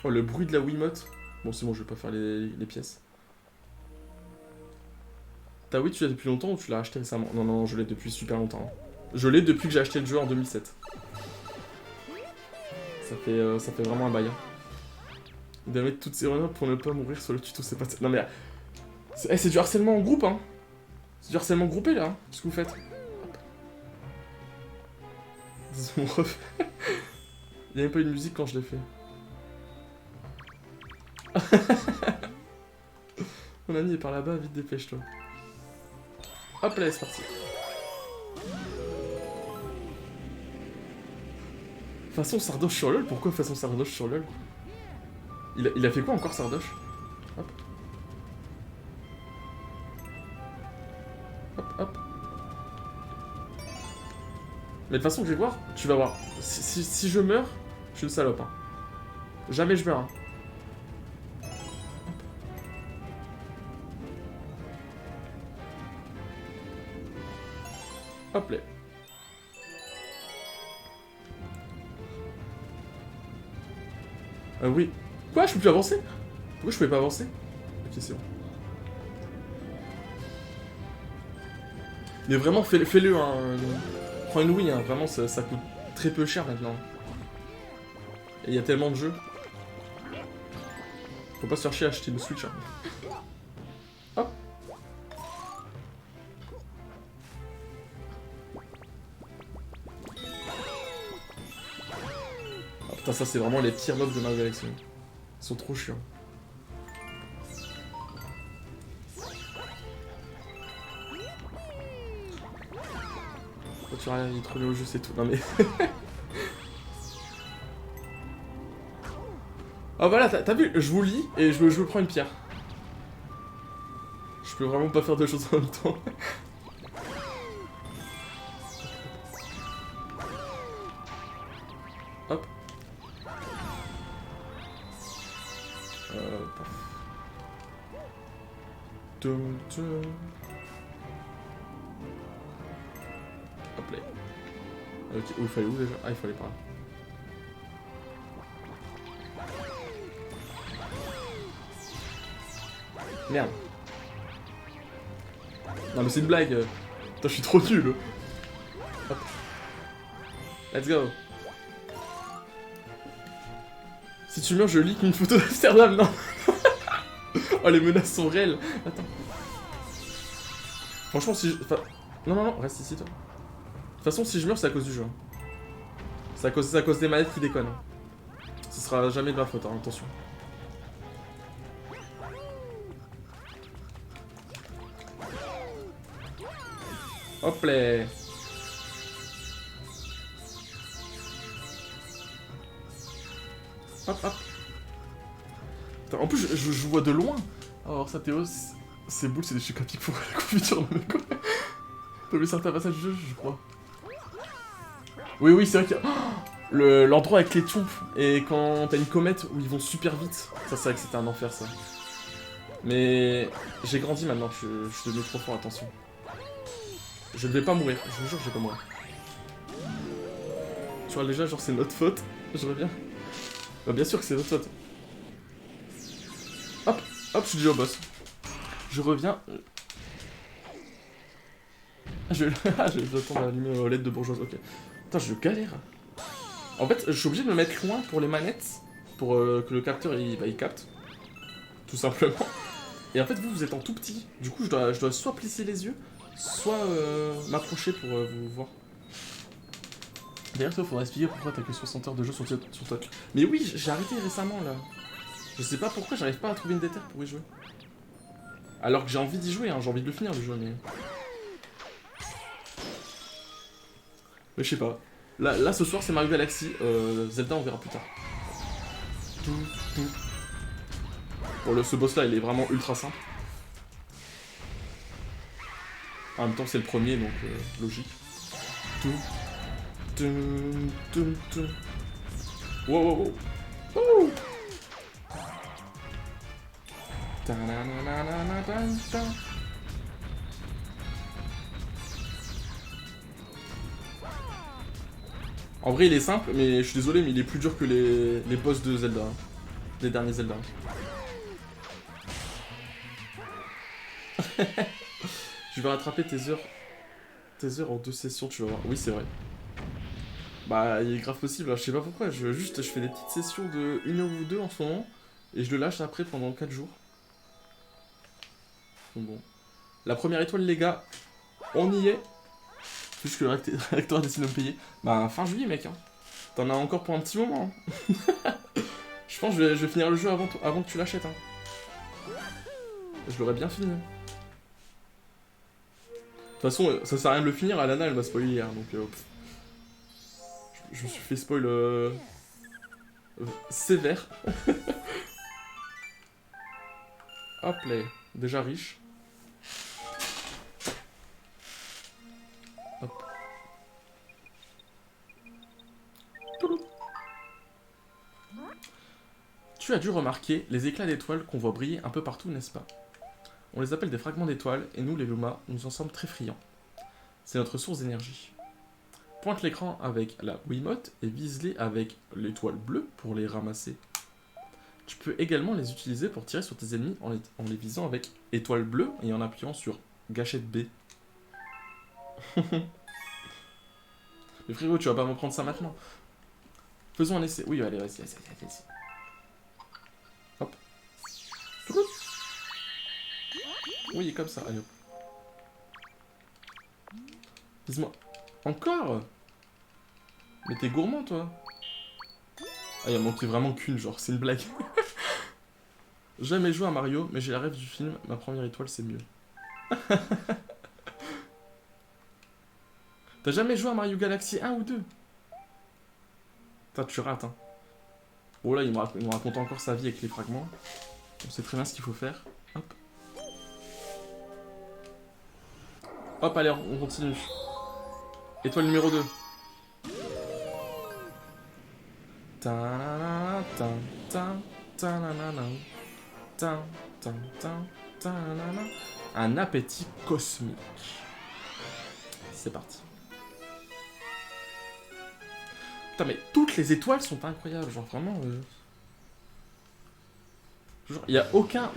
Oh, le bruit de la Wiimote. Bon, c'est bon, je vais pas faire les pièces. T'as oui, tu l'as depuis longtemps ou tu l'as acheté récemment? Non, non, je l'ai depuis super longtemps. Je l'ai depuis que j'ai acheté le jeu en 2007. Ça fait vraiment un bail. Il doit mettre toutes ses renotes pour ne pas mourir sur le tuto, c'est pas... Non mais... C'est du harcèlement en groupe, hein. C'est du harcèlement groupé, là, hein, ce que vous faites. Mon ref. Il y a même pas eu de musique quand je l'ai fait. Mon ami est par là-bas, vite dépêche-toi. Hop là, c'est parti. Façon Sardoche sur LoL? Pourquoi façon Sardoche sur LoL? Il a fait quoi encore Sardoche? Hop. Hop, hop. Mais de toute façon, je vais voir, tu vas voir. Si je meurs, je suis une salope. Hein. Jamais je meurs. Hein. Hop là. Oui. Quoi? Je peux plus avancer? Pourquoi je pouvais pas avancer? Ok, c'est bon. Mais vraiment, fais-le, hein. Prends une Wii, hein. Vraiment, ça coûte très peu cher maintenant. Et il y a tellement de jeux. Faut pas se chercher à acheter une Switch. Hein. Hop. Oh, putain, ça c'est vraiment les pires mobs de Mario Galaxy. Ils sont trop chiants. Tu vas trop au jeu, c'est tout. Non mais... Ah voilà, t'as vu, je vous lis et je me prends une pierre. Je peux vraiment pas faire deux choses en même temps. Hop. Paf. Hop là. Ok, où il fallait où déjà? Ah, il fallait par là. Merde. Non mais c'est une blague. Putain, je suis trop nul. Hop. Let's go. Si tu meurs, je leak une photo d'Amsterdam, non. Oh, les menaces sont réelles. Attends. Franchement, si je... Enfin... Non, non, non, reste ici, toi. De toute façon, si je meurs, c'est à cause du jeu. Hein. C'est à cause des manettes qui déconnent. Ce sera jamais de ma faute, hein, attention. Hop là. Hop, hop. Attends, en plus, je vois de loin. Alors, ça, Théo, ces boules, c'est des chocs à pic pour la confiture, non mais quoi. T'as vu certains passages du jeu, je crois. Oui, oui, c'est vrai qu'il y a... L'endroit avec les tubes, et quand t'as une comète où ils vont super vite. Ça, c'est vrai que c'était un enfer, ça. Mais... J'ai grandi maintenant, je suis devenu trop fort, attention. Je ne vais pas mourir, je vous jure que je vais pas mourir. Tu vois déjà, genre c'est notre faute, je reviens. Bah bien sûr que c'est notre faute. Hop, hop, je suis déjà au boss. Je reviens. Je tombe à allumer aux LED de bourgeoise, ok. Putain, je galère. En fait, je suis obligé de me mettre loin pour les manettes, pour que le capteur il capte. Tout simplement. Et en fait, vous êtes en tout petit. Du coup, je dois soit plisser les yeux, soit m'approcher pour vous voir. D'ailleurs, toi, faudrait expliquer pourquoi t'as que 60 heures de jeu sur toi. Mais oui, j'ai arrêté récemment, là. Je sais pas pourquoi, j'arrive pas à trouver une déterre pour y jouer. Alors que j'ai envie d'y jouer, hein, j'ai envie de le finir, le jeu, mais... Mais je sais pas. Là, ce soir, c'est Mario Galaxy. Zelda, on verra plus tard. Bon, ce boss-là, il est vraiment ultra simple. En même temps, c'est le premier, donc logique. Wow, wow, wow. Oh. En vrai, il est simple, mais je suis désolé, mais il est plus dur que les boss de Zelda. Hein. Les derniers Zelda. Je vais rattraper tes heures en 2 sessions, tu vas voir. Oui, c'est vrai. Bah, il est grave possible, hein. Je sais pas pourquoi. Je fais des petites sessions de 1 heure ou 2 en ce moment. Et je le lâche après pendant 4 jours. Donc bon. La première étoile, les gars, on y est. Plus que le réacteur a décidé de me payer. Bah, fin juillet, mec. Hein. T'en as encore pour un petit moment. Hein. Je pense que je vais finir le jeu avant que tu l'achètes. Hein. Je l'aurais bien fini. De toute façon, ça sert à rien de le finir. Alana, elle m'a spoilé hier. Donc, je me suis fait spoil sévère. Hop là. Déjà riche. Hop. Tu as dû remarquer les éclats d'étoiles qu'on voit briller un peu partout, n'est-ce pas? On les appelle des fragments d'étoiles, et nous, les Lumas, nous en sommes très friands. C'est notre source d'énergie. Pointe l'écran avec la Wiimote et vise-les avec l'étoile bleue pour les ramasser. Tu peux également les utiliser pour tirer sur tes ennemis en les visant avec étoile bleue et en appuyant sur gâchette B. Mais frérot, tu vas pas me prendre ça maintenant. Faisons un essai. Oui, allez, vas-y. Hop. Oui, comme ça, allez hop. Dis-moi. Encore? Mais t'es gourmand, toi. Ah, il a manqué vraiment qu'une, genre, c'est une blague. Jamais joué à Mario, mais j'ai la rêve du film. Ma première étoile, c'est mieux. T'as jamais joué à Mario Galaxy 1 ou 2? Putain, tu rates, hein. Oh là, il me raconte encore sa vie avec les fragments. On sait très bien ce qu'il faut faire. Hop. Hop, allez, on continue. Étoile numéro 2. Un appétit cosmique. C'est parti. Putain, mais toutes les étoiles sont incroyables, genre vraiment. Genre, il y a aucun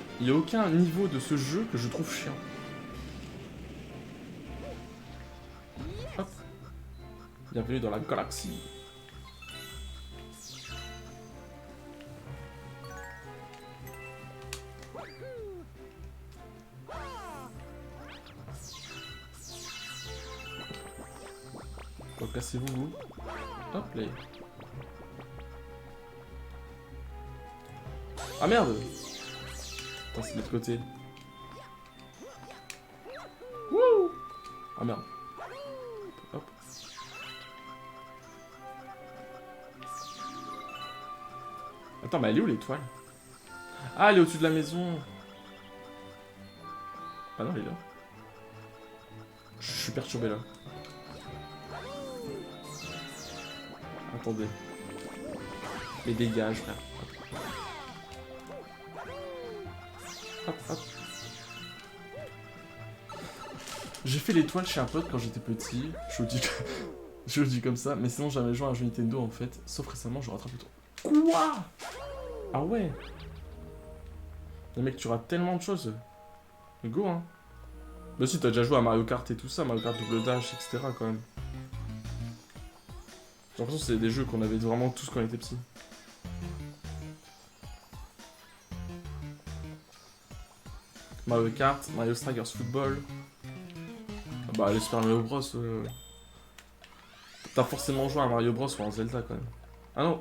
niveau de ce jeu que je trouve chiant. Hop. Bienvenue dans la galaxie. Cassez-vous, vous. Hop là. Ah merde. Attends, c'est de l'autre côté. Wouh. Ah merde. Hop. Attends, mais elle est où l'étoile? Ah, elle est au-dessus de la maison. Ah non, elle est là. Je suis perturbé là. Attendez. Mais dégage, frère. Hop, hop. J'ai fait l'étoile chez un pote quand j'étais petit. Je le dis comme ça, mais sinon jamais joué à un jeu Nintendo en fait. Sauf récemment, je rattrape le tour. Quoi? Ah ouais. Mais mec, tu rates tellement de choses. Go, hein. Bah si, t'as déjà joué à Mario Kart et tout ça, Mario Kart Double Dash, etc. quand même. J'ai l'impression que c'est des jeux qu'on avait vraiment tous quand on était petits. Mario Kart, Mario Strikers Football. Ah bah les Super Mario Bros. T'as forcément joué à Mario Bros ou à un Zelda quand même.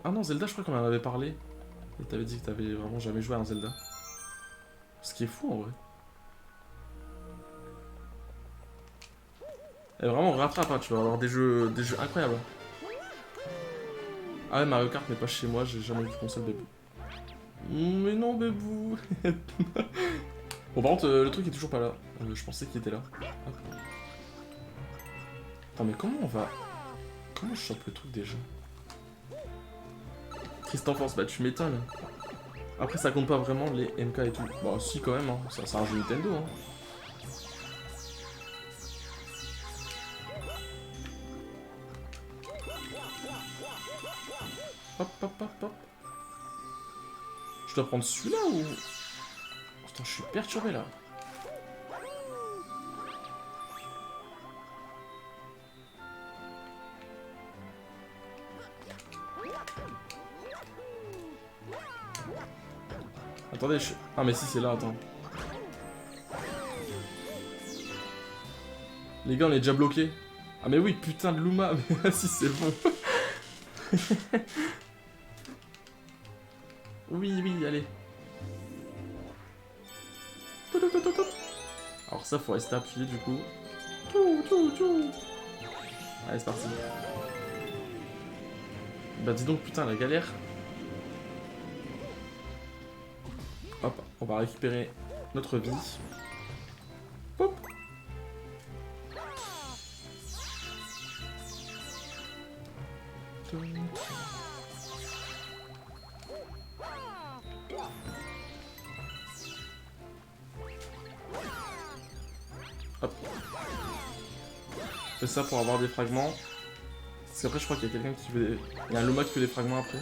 Ah non, Zelda je crois qu'on en avait parlé. Et t'avais dit que t'avais vraiment jamais joué à un Zelda. Ce qui est fou en vrai. Et vraiment rattrape, hein, tu vas avoir des jeux incroyables. Ah ouais, Mario Kart n'est pas chez moi, j'ai jamais eu de console bébou. Mais non, bébou. Bon, par contre, le truc est toujours pas là. Je pensais qu'il était là. Hop. Attends, mais comment on va... Comment je chope le truc déjà? Triste enfance, bah tu m'étonnes. Après, ça compte pas vraiment les MK et tout. Bah si, quand même, hein. C'est un jeu Nintendo, hein. Hop, hop, hop, hop. Je dois prendre celui-là ou... Putain, je suis perturbé là. Attendez, ah mais si c'est là, attends. Les gars, on est déjà bloqués. Ah mais oui, putain de Luma, mais si c'est bon. Oui, oui, allez. Alors ça, faut rester appuyé du coup. Allez, c'est parti. Bah dis donc, putain, la galère. Hop, on va récupérer notre vie. Hop. Hop. Je fais ça pour avoir des fragments. Parce qu'après, je crois qu'il y a quelqu'un qui fait des... Il y a un Loma qui fait des fragments après.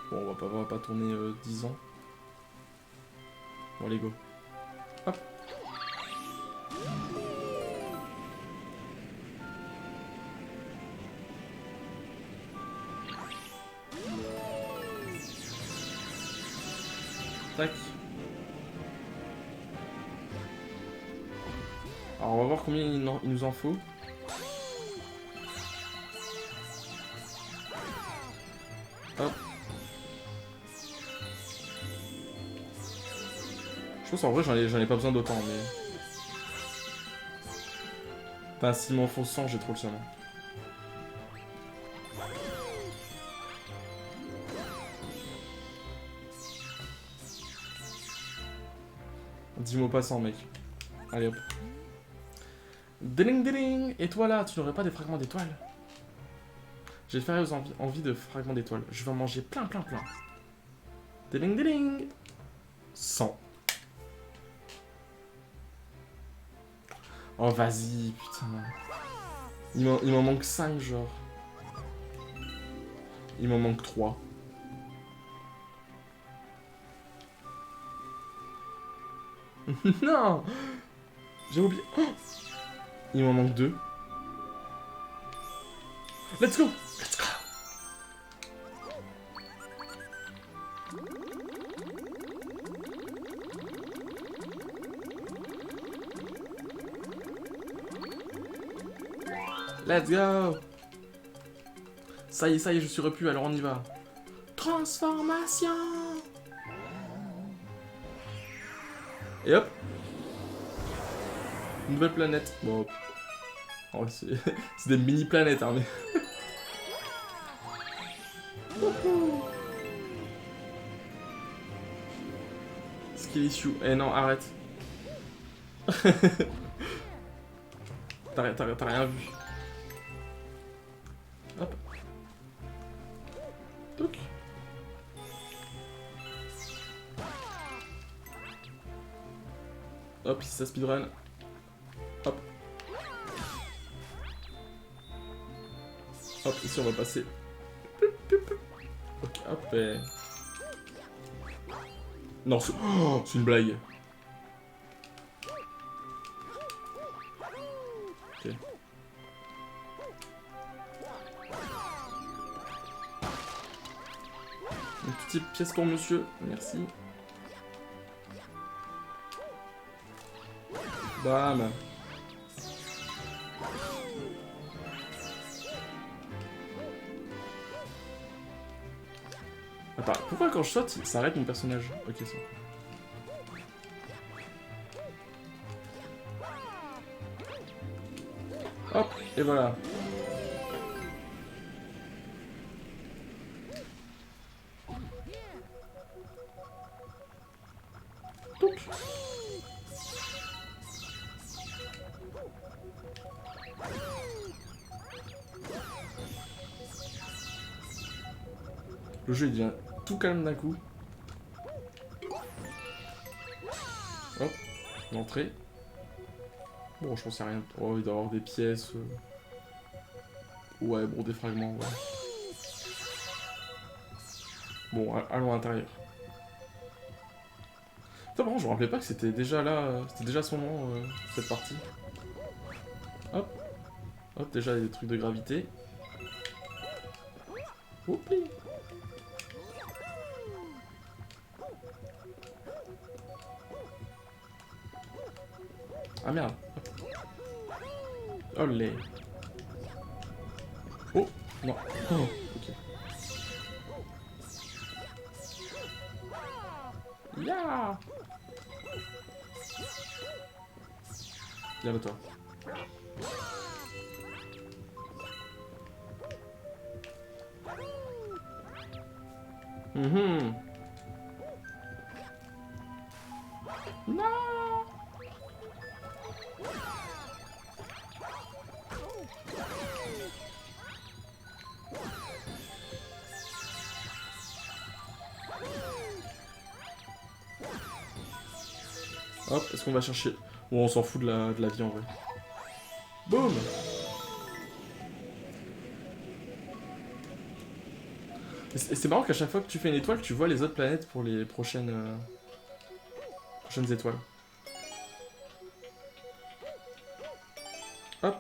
Bon, on va pas tourner 10 ans. Bon, allez, go. Hop. Tac. Alors, on va voir combien il nous en faut. Hop. Je pense en vrai j'en ai pas besoin d'autant, mais... Enfin, s'il m'en faut 100, j'ai trop le seum. Dis-moi pas 100, mec. Allez hop. Ding ding. Et toi là, tu n'aurais pas des fragments d'étoiles? J'ai fait envie de fragments d'étoiles. Je vais en manger plein. Ding ding. 100. Oh vas-y, putain. Il m'en manque 5 genre. Il m'en manque 3. Non. J'ai oublié. Oh, il m'en manque 2. Let's go. Let's go. Let's go. Ça y est, je suis repu, alors on y va. Transformation. Et hop. Une nouvelle planète. Bon. Oh, c'est des mini-planètes, hein, mais... Skill issue. Eh non, arrête. T'as rien vu. Hop. Toc. Hop, ici ça speedrun. Hop. Hop, ici on va passer. Ok, hop. Et... Non, c'est une blague. Ok. Une petite pièce pour monsieur, merci. Bam. Attends, pourquoi quand je saute, ça arrête mon personnage? Ok, ça. Hop, et voilà. Touc. Le jeu il devient tout calme d'un coup. Hop, l'entrée. Bon, je pense à rien. Oh, il doit y avoir des pièces. Ouais, bon, des fragments, ouais. Bon, allons à l'intérieur. Putain, par contre, je me rappelais pas que c'était déjà là. C'était déjà son nom, cette partie. Hop. Hop, déjà, il y a des trucs de gravité. Oupli. Ah merde. Olé. Oh, non. Oh, ok. Ya. Viens toi. Mhm. Non. Hop, est-ce qu'on va chercher... Bon, on s'en fout de la vie en vrai. Boum. Et c'est marrant qu'à chaque fois que tu fais une étoile, tu vois les autres planètes pour les prochaines étoiles. Hop.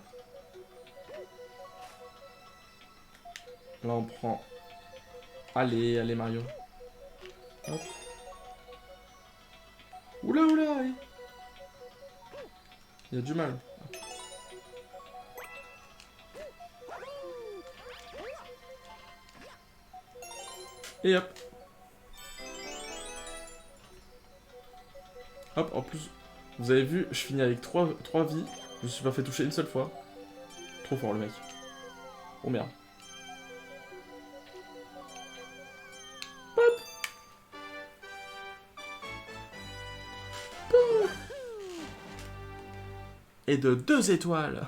Là, on prend... Allez, allez, Mario. Hop. Oula, oula, allez. Il y a du mal. Et hop. Hop, en plus, vous avez vu, je finis avec 3 vies. Je me suis pas fait toucher une seule fois. Trop fort le mec. Oh merde. Hop. Boum. Et de 2 étoiles.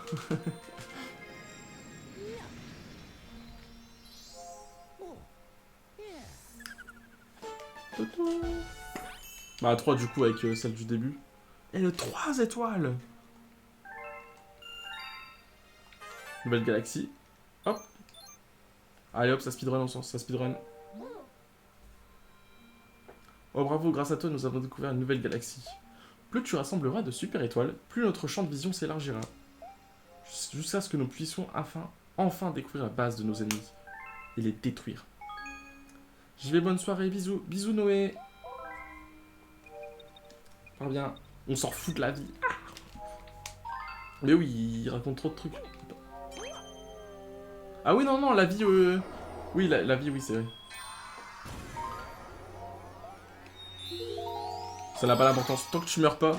Bah 3 du coup avec celle du début. Et le 3 étoiles. Nouvelle galaxie. Hop. Allez hop, ça speedrun ensemble, ça speedrun. Oh bravo, grâce à toi nous avons découvert une nouvelle galaxie. Plus tu rassembleras de super étoiles, plus notre champ de vision s'élargira. Jusqu'à ce que nous puissions enfin découvrir la base de nos ennemis. Et les détruire. J'y vais, bonne soirée, bisous. Bisous Noé. Pas bien. On s'en fout de la vie. Ah, mais oui, il raconte trop de trucs. Ah oui, non, la vie... Oui, la vie, oui, c'est vrai. Ça n'a pas d'importance. Tant que tu meurs pas,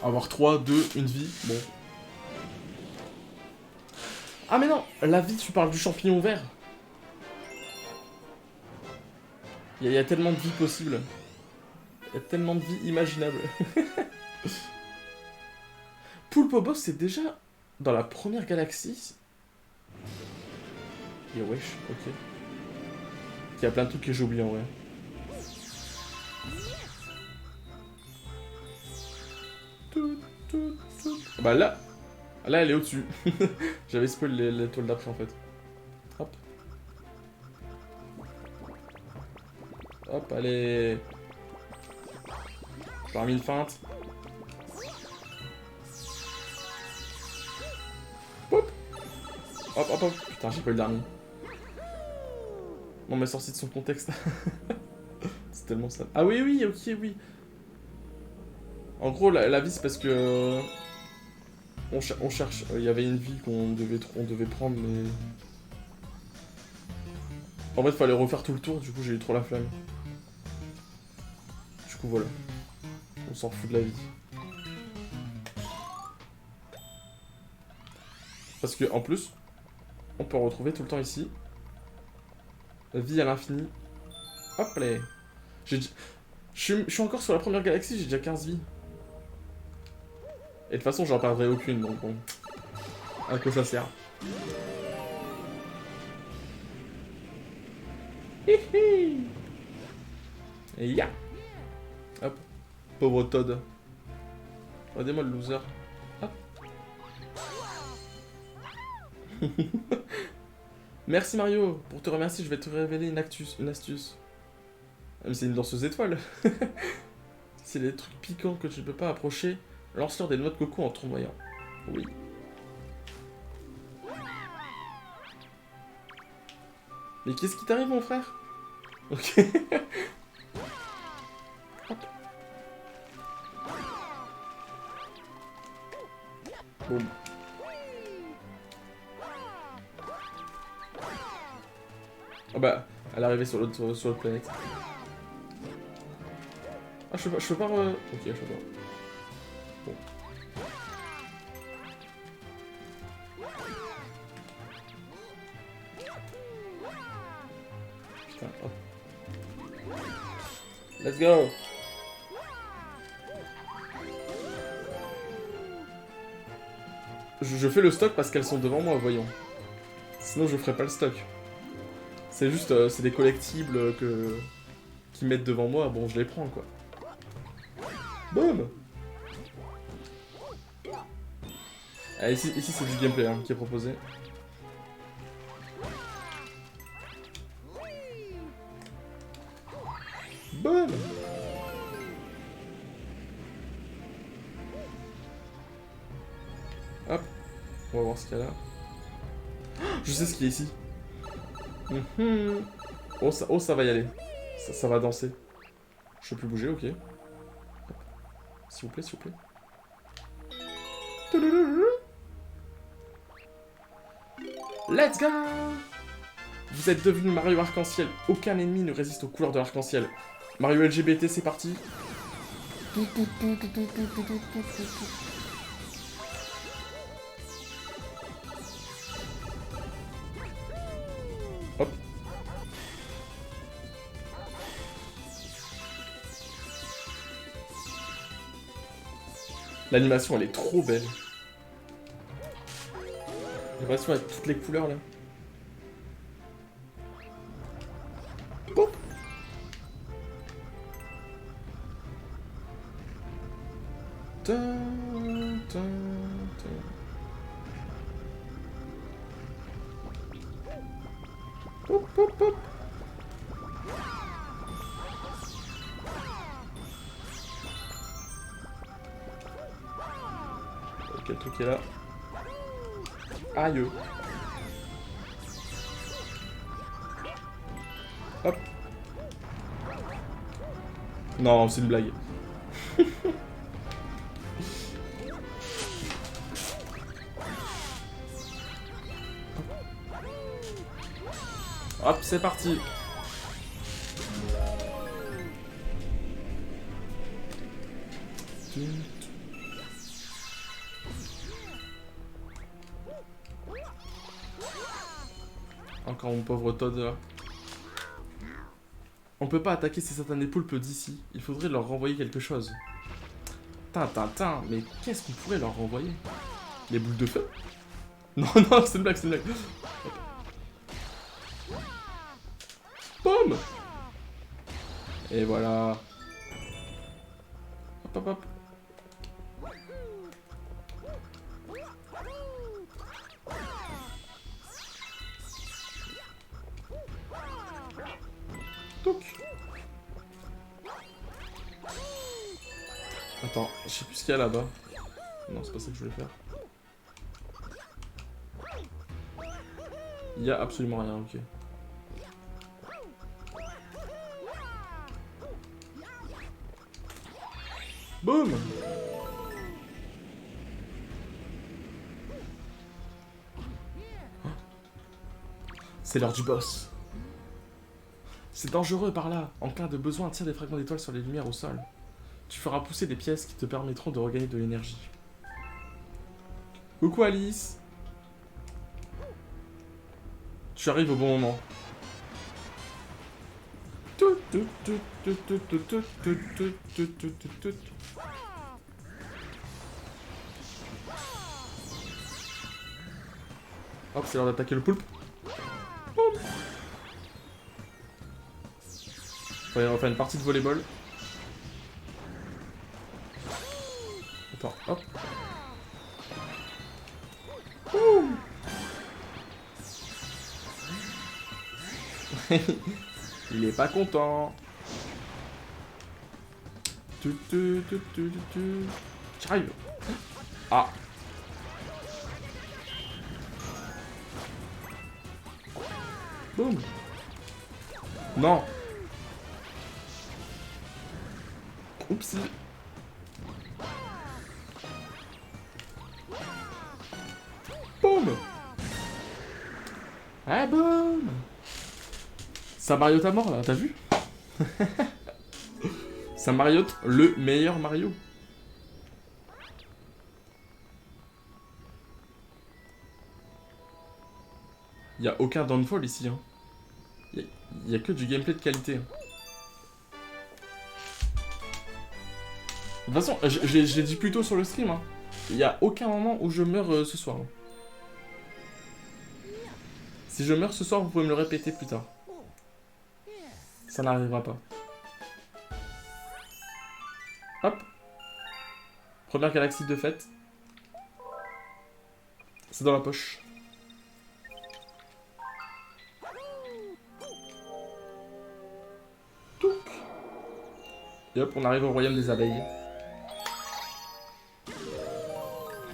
avoir 3, 2, une vie, bon. Ah mais non, la vie, tu parles du champignon vert. Il y a tellement de vies possibles. Il y a tellement de vies imaginables. Pulpo Boss, c'est déjà dans la première galaxie. Et wesh, ok. Il y a plein de trucs que j'ai oubliés en vrai. Bah là, elle est au-dessus. J'avais spoil l'étoile d'après en fait. Hop. Hop, allez. Je leur ai mis une feinte. Hop. Hop. Putain, j'ai pas eu le dernier. Non, mais sorti de son contexte. C'est tellement ça. Ah oui, ok, oui. En gros, la vie, c'est parce que... on cherche. Il y avait une vie qu'on devait prendre, mais... En fait, il fallait refaire tout le tour, du coup, j'ai eu trop la flamme. Du coup, voilà. On s'en fout de la vie. Parce que, en plus, on peut retrouver tout le temps ici. La vie à l'infini. Hop là. Je suis encore sur la première galaxie, j'ai déjà 15 vies. Et de toute façon, j'en perdrai aucune, donc bon. À quoi ça sert? Hihi. Et ya. Hop. Pauvre Todd. Regardez-moi le loser. Hop. Merci Mario. Pour te remercier, je vais te révéler une astuce. Mais c'est une danseuse étoile. C'est des trucs piquants que tu ne peux pas approcher. Lance-leur des noix de coco en tournoyant. Oui. Mais qu'est-ce qui t'arrive, mon frère? Ok. Hop. Boum. Oh bah, elle est arrivée sur l'autre planète. Ah, je peux pas Ok, je peux pas. Bon. Putain, hop. Let's go! Je fais le stock parce qu'elles sont devant moi, voyons. Sinon, je ferais pas le stock. C'est juste, c'est des collectibles qui mettent devant moi, bon, je les prends, quoi. Boum! Ah, ici c'est du gameplay hein, qui est proposé. Boum! Hop, on va voir ce qu'il y a là. Je sais ce qu'il y a ici. Oh, ça va y aller. Ça va danser. Je peux plus bouger, ok. S'il vous plaît, s'il vous plaît. Let's go! Vous êtes devenu Mario Arc-en-Ciel. Aucun ennemi ne résiste aux couleurs de l'arc-en-ciel. Mario LGBT, c'est parti. Hop. L'animation, elle est trop belle. L'animation avec toutes les couleurs, là. Hop. Hop, hop, hop. Quel truc est là? Aïe. Hop. Non, c'est une blague. Hop, c'est parti. Encore mon pauvre Todd là. On peut pas attaquer ces satanés poulpes d'ici. Il faudrait leur renvoyer quelque chose. Tintin, mais qu'est-ce qu'on pourrait leur renvoyer? Les boules de feu? Non, non, c'est une blague, c'est une blague. Boum! Et voilà. Hop, hop, hop. Touc. Attends, je sais plus ce qu'il y a là-bas. Non, c'est pas ça que je voulais faire. Il y a absolument rien, ok. Boum! C'est l'heure du boss. C'est dangereux par là. En cas de besoin, tire des fragments d'étoiles sur les lumières au sol. Tu feras pousser des pièces qui te permettront de regagner de l'énergie. Coucou Alice. Tu arrives au bon moment. Hop, c'est l'heure d'attaquer le poulpe. On va faire une partie de volleyball. Attends, hop. Il est pas content. J'arrive. Ah. Boum. Non. Oupsie. Boum. Ah boum. Ça Mario ta mort là, t'as vu? Ça Mario, le meilleur Mario. Y a aucun downfall ici. Hein. Y a que du gameplay de qualité. Hein. De toute façon, je l'ai dit plus tôt sur le stream. Hein. Y a aucun moment où je meurs ce soir. Hein. Si je meurs ce soir, vous pouvez me le répéter plus tard. Ça n'arrivera pas. Hop. Première galaxie de fête. C'est dans la poche. Touc. Et hop, on arrive au royaume des abeilles.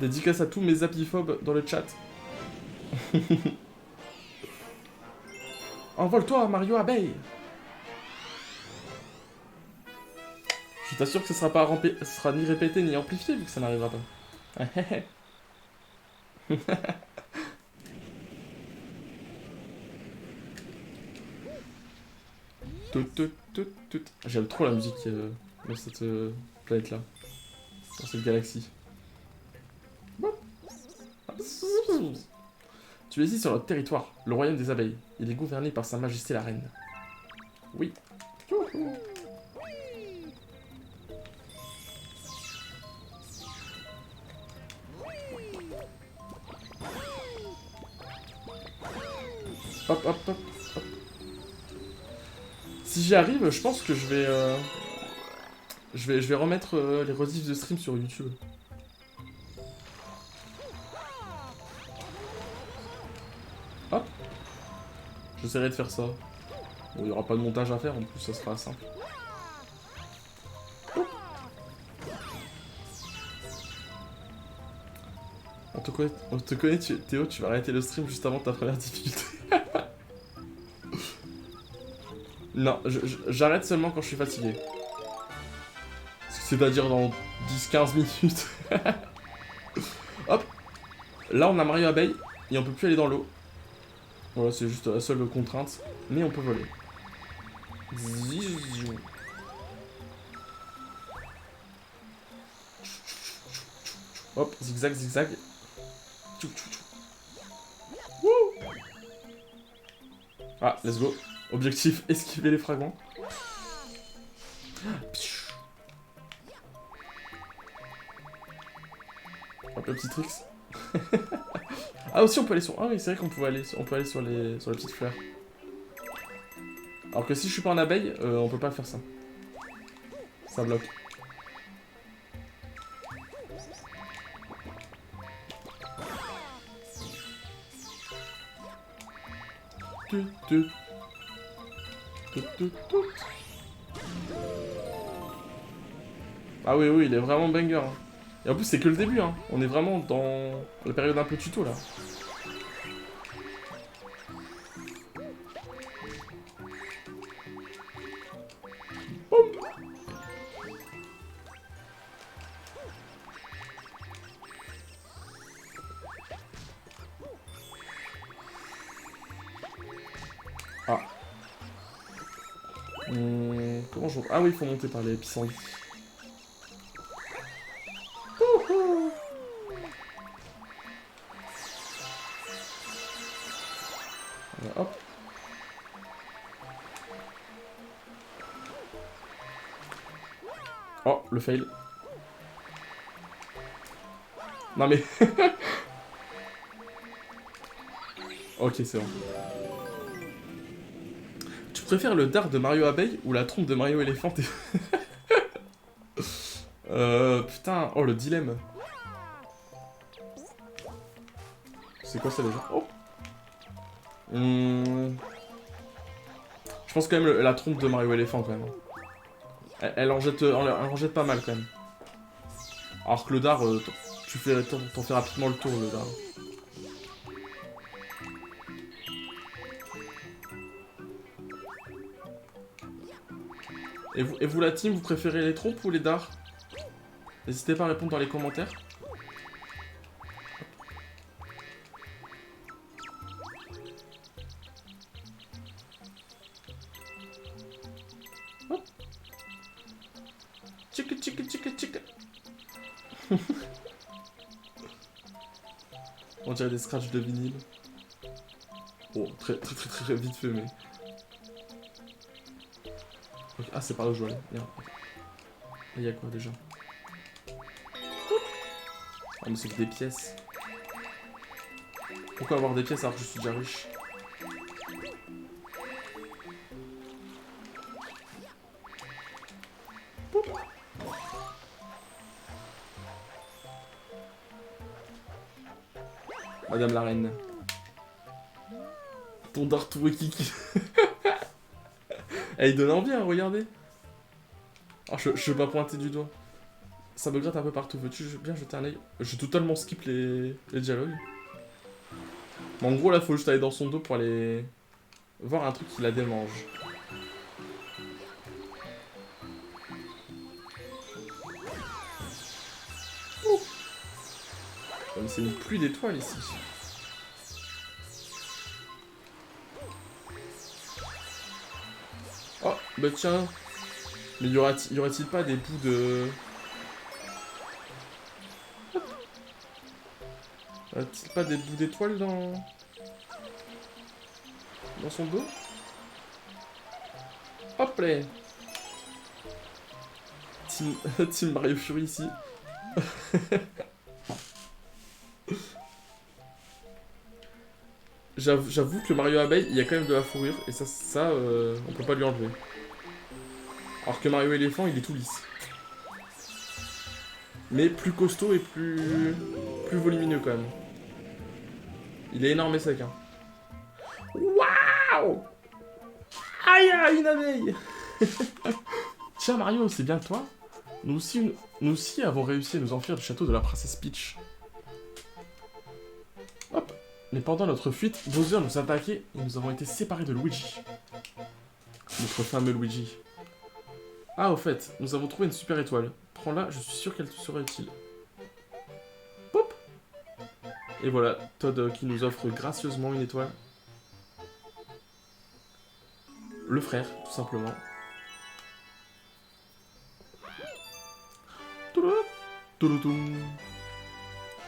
Dédicace à tous mes apiphobes dans le chat. Envole-toi, Mario Abeille. Je t'assure que ce sera ni répété ni amplifié vu que ça n'arrivera pas. J'aime trop la musique dans cette planète-là. Dans cette galaxie. Tu es ici sur notre territoire, le royaume des abeilles. Il est gouverné par sa majesté la reine. Oui. Hop, hop, hop, hop. Si j'y arrive, je pense que je vais remettre les rediffs de stream sur YouTube. Hop. J'essaierai de faire ça. Bon, il n'y aura pas de montage à faire, en plus ça sera simple. Hop. On te connaît Théo, tu vas arrêter le stream juste avant ta première difficulté. Non, j'arrête seulement quand je suis fatigué. C'est-à-dire dans 10-15 minutes. Hop. Là, on a Mario Abeille et on peut plus aller dans l'eau. Voilà, c'est juste la seule contrainte. Mais on peut voler. Hop, zigzag, zigzag. Ah, let's go. Objectif, esquiver les fragments. Hop, le petit tricks. Ah, aussi, on peut aller sur... Ah oui, c'est vrai qu'on peut aller sur les petites fleurs. Alors que si je suis pas en abeille, on peut pas faire ça. Ça bloque. Ah oui, oui, il est vraiment banger. Hein. Et en plus, c'est que le début. Hein. On est vraiment dans la période un peu tuto, là. Boum. Ah. Comment je... Ah oui, il faut monter par les pissenlits. Hop. Oh, le fail. Non mais... Ok, c'est bon. Tu préfères le dard de Mario Abeille ou la trompe de Mario Éléphant? Putain, oh le dilemme. C'est quoi ça déjà? Oh. Je pense quand même la trompe de Mario Éléphant quand même. Elle en jette pas mal quand même. Alors que le dard, t'en fais rapidement le tour le dard. Et vous la team, vous préférez les trompes ou les dards? N'hésitez pas à répondre dans les commentaires. Hop. Tchika tchika tchika tchika. On dirait des scratchs de vinyle. Oh, très vite fait, mais... Okay. Ah, c'est par là où je dois aller. Merde. Il y a quoi déjà? Ah, mais c'est que des pièces. Pourquoi avoir des pièces alors que je suis déjà riche? Madame la reine. Ton Dartou et Kiki. Eh, il donne envie, hein, regardez. Oh, je veux pas pointer du doigt. Ça me gratte un peu partout. Veux-tu bien jeter un œil? Je totalement skip les dialogues. Mais en gros, là, faut juste aller dans son dos pour aller voir un truc qui la démange. Comme c'est une pluie d'étoiles ici. Oh, bah tiens. Mais y aurait-il pas des bouts de... Y aurait-il pas des bouts d'étoiles dans son dos? Hop là. Team Mario Fury ici. J'avoue que le Mario Abeille, il y a quand même de la fourrure, et ça on peut pas lui enlever. Alors que Mario Éléphant, il est tout lisse. Mais plus costaud et plus volumineux quand même. Il est énorme et sec, hein. Waouh! Aïe, aïe, une abeille. Tiens Mario, c'est bien toi? Nous aussi avons réussi à nous enfuir du château de la princesse Peach. Hop. Mais pendant notre fuite, Bowser nous a attaqués et nous avons été séparés de Luigi. Notre fameux Luigi. Ah, au fait, nous avons trouvé une super étoile. Prends-la, je suis sûr qu'elle te sera utile. Pop! Et voilà, Todd qui nous offre gracieusement une étoile. Le frère, tout simplement.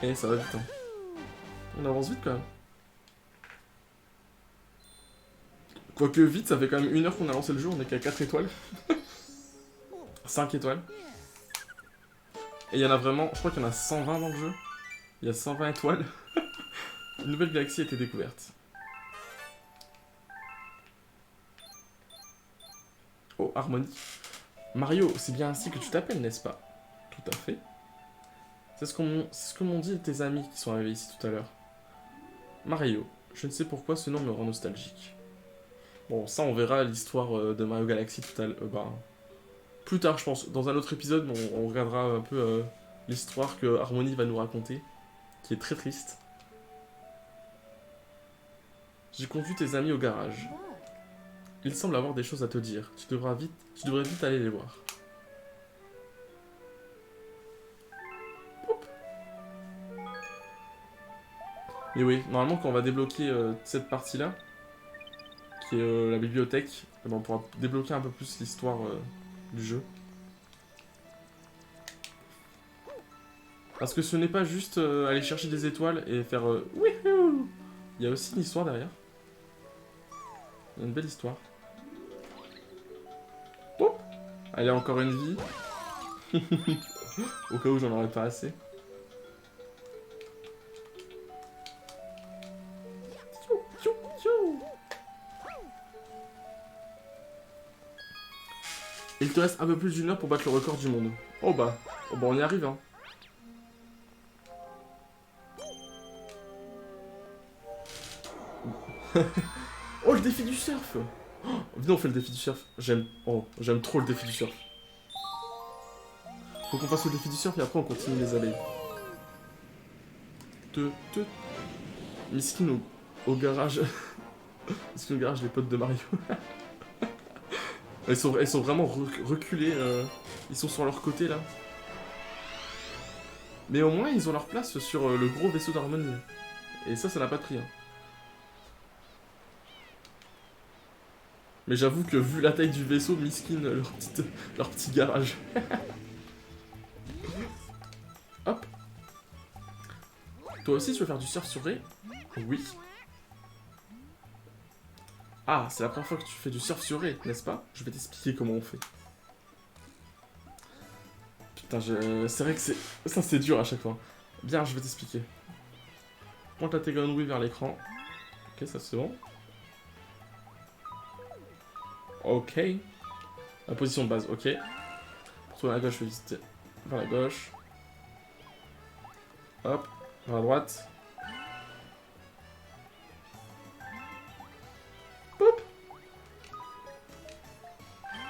Et ça va vite, hein. On avance vite quand même. Quoique vite, ça fait quand même 1 heure qu'on a lancé le jeu, on est qu'à 4 étoiles. 5 étoiles. Et il y en a vraiment, je crois qu'il y en a 120 dans le jeu. Il y a 120 étoiles. Une nouvelle galaxie a été découverte. Oh, Harmonie. Mario, c'est bien ainsi que tu t'appelles, n'est-ce pas? Tout à fait. C'est ce que m'ont dit tes amis qui sont arrivés ici tout à l'heure. Mario, je ne sais pourquoi ce nom me rend nostalgique. Bon, ça on verra l'histoire de Mario Galaxy tout à l'heure. Plus tard, je pense. Dans un autre épisode, on regardera un peu l'histoire que Harmonie va nous raconter, qui est très triste. J'ai conduit tes amis au garage. Ils semblent avoir des choses à te dire. Tu devrais vite aller les voir. Oup. Mais oui, normalement, quand on va débloquer cette partie-là, qui est la bibliothèque, on pourra débloquer un peu plus l'histoire du jeu. Parce que ce n'est pas juste aller chercher des étoiles et faire wouhou. Il y a aussi une histoire derrière. Il y a une belle histoire. Oh, allez, encore une vie. Au cas où j'en aurais pas assez. Il te reste un peu plus d'1 heure pour battre le record du monde. Oh bah on y arrive, hein. Oh, le défi du surf. Oh, venez, on fait le défi du surf. J'aime trop le défi du surf. Faut qu'on fasse le défi du surf et après on continue les abeilles. Miskin au garage. Miskin au garage, les potes de Mario. Ils sont vraiment reculés. Ils sont sur leur côté là. Mais au moins ils ont leur place sur le gros vaisseau d'harmonie. Et ça n'a pas de prix. Hein. Mais j'avoue que vu la taille du vaisseau, miskin leur petit garage. Hop. Toi aussi tu veux faire du surf sur Ray? Oui. Ah, c'est la première fois que tu fais du surf sur Ray, n'est-ce pas? Je vais t'expliquer comment on fait. Putain, c'est vrai que c'est dur à chaque fois. Bien, je vais t'expliquer. Pointe la Tegon vers l'écran. Ok, ça c'est bon. Ok. La position de base, ok. Pour tourner à gauche, je vais visiter vers la gauche. Hop, vers la droite. Hop.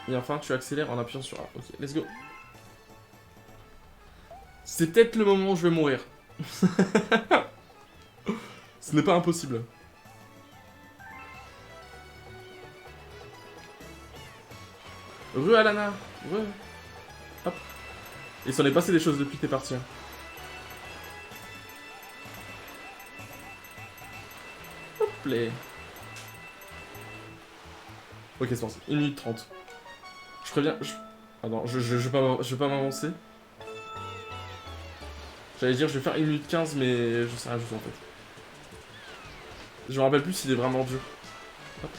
Et enfin, tu accélères en appuyant sur A. Ok, let's go. C'est peut-être le moment où je vais mourir. Ce n'est pas impossible. Alana. Hop. Il s'en est passé des choses depuis que t'es parti. Hein. Hop les. Ok, c'est parti. 1 minute 30. Je préviens. Ah non, je vais pas m'avancer. J'allais dire, je vais faire 1 minute 15, mais je sais rien du tout en fait. Je me rappelle plus s'il est vraiment dur. Hop.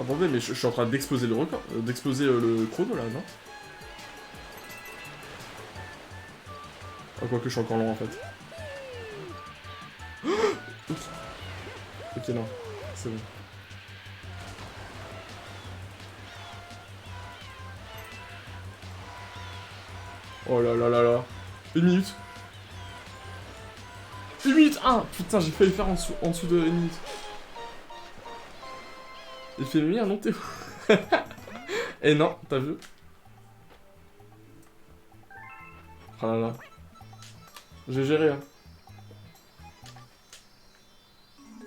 Attendez, mais je suis en train d'exploser le record, d'exploser le chrono là, non? Ah, quoique je suis encore long en fait. Ok, non, c'est bon. Oh là là là là. 1 minute. 1 minute 1. Putain, j'ai failli faire en dessous de 1 minute. Il fait lumière, non, Théo? Eh non, t'as vu? Oh là là. J'ai géré, hein.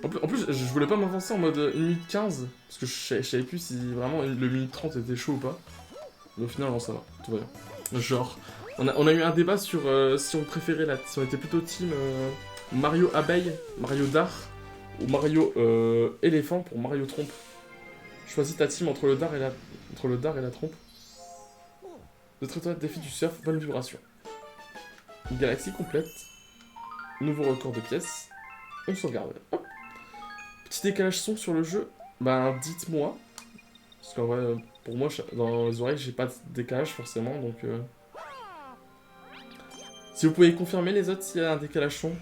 En plus, je voulais pas m'avancer en mode 1 minute 15, parce que je savais plus si vraiment le minute 30 était chaud ou pas. Mais au final, non, ça va, tout va bien. Genre, on a eu un débat sur si on préférait si on était plutôt team Mario Abeille, Mario Dard, ou Mario Éléphant pour Mario Trompe. Choisis ta team entre le dard et la trompe. Le traitement défi du surf, bonne vibration. Une galaxie complète. Nouveau record de pièces. On sauvegarde. Hop. Petit décalage son sur le jeu. Ben, dites-moi. Parce qu'en vrai, pour moi, dans les oreilles, j'ai pas de décalage forcément. Donc, si vous pouvez confirmer les autres s'il y a un décalage son.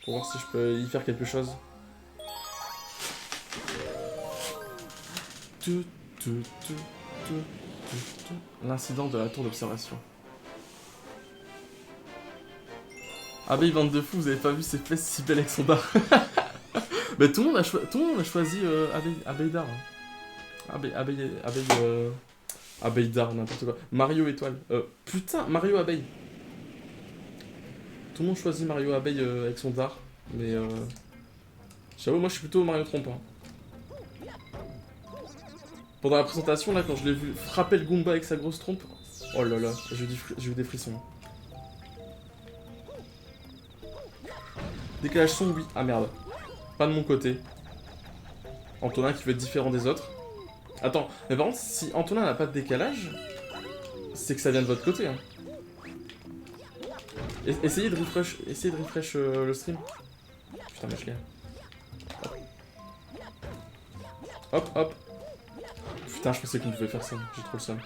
Pour voir si je peux y faire quelque chose. L'incident de la tour d'observation. Abeille bande de fous, vous avez pas vu ses fesses si belles avec son dard. Mais tout le monde a choisi Abeille dard. Abeille dard, n'importe quoi. Mario étoile. Putain, Mario abeille. Tout le monde choisit Mario abeille avec son dard. Mais j'avoue, moi je suis plutôt Mario trompe. Hein. Pendant la présentation, là, quand je l'ai vu frapper le Goomba avec sa grosse trompe, oh là là, j'ai eu des frissons. Décalage son, oui. Ah merde. Pas de mon côté. Antonin qui veut être différent des autres. Attends, mais par contre, si Antonin n'a pas de décalage, c'est que ça vient de votre côté. Hein. Essayez de refresh le stream. Putain, mais je l'ai. Hop, hop. Putain, je pensais qu'on pouvait faire ça. J'ai trop le seum.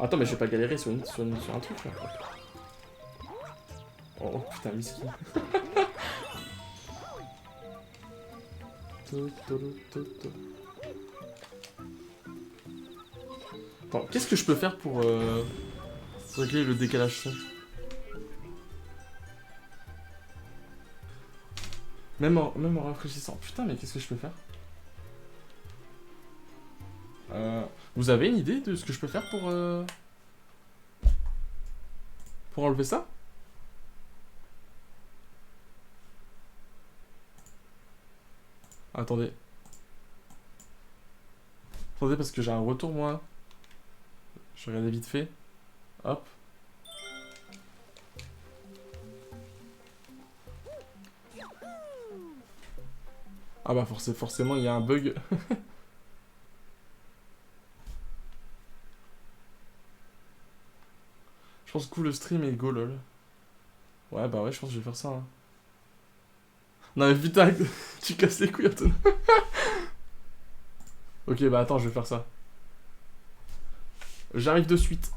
Attends, mais j'ai pas galéré sur un truc là. Oh putain, miskin. Attends, qu'est-ce que je peux faire pour régler le décalage son? Même en rafraîchissant. Putain, mais qu'est-ce que je peux faire? Vous avez une idée de ce que je peux faire pour enlever ça? Attendez. Attendez, parce que j'ai un retour, moi. Je vais regarder vite fait. Hop. Ah bah forcément, il y a un bug. Je pense que le stream est go, lol. Ouais, bah ouais, je pense que je vais faire ça. Hein. Non mais putain, tu casses les couilles, Anton. Ok, bah attends, je vais faire ça. J'arrive de suite.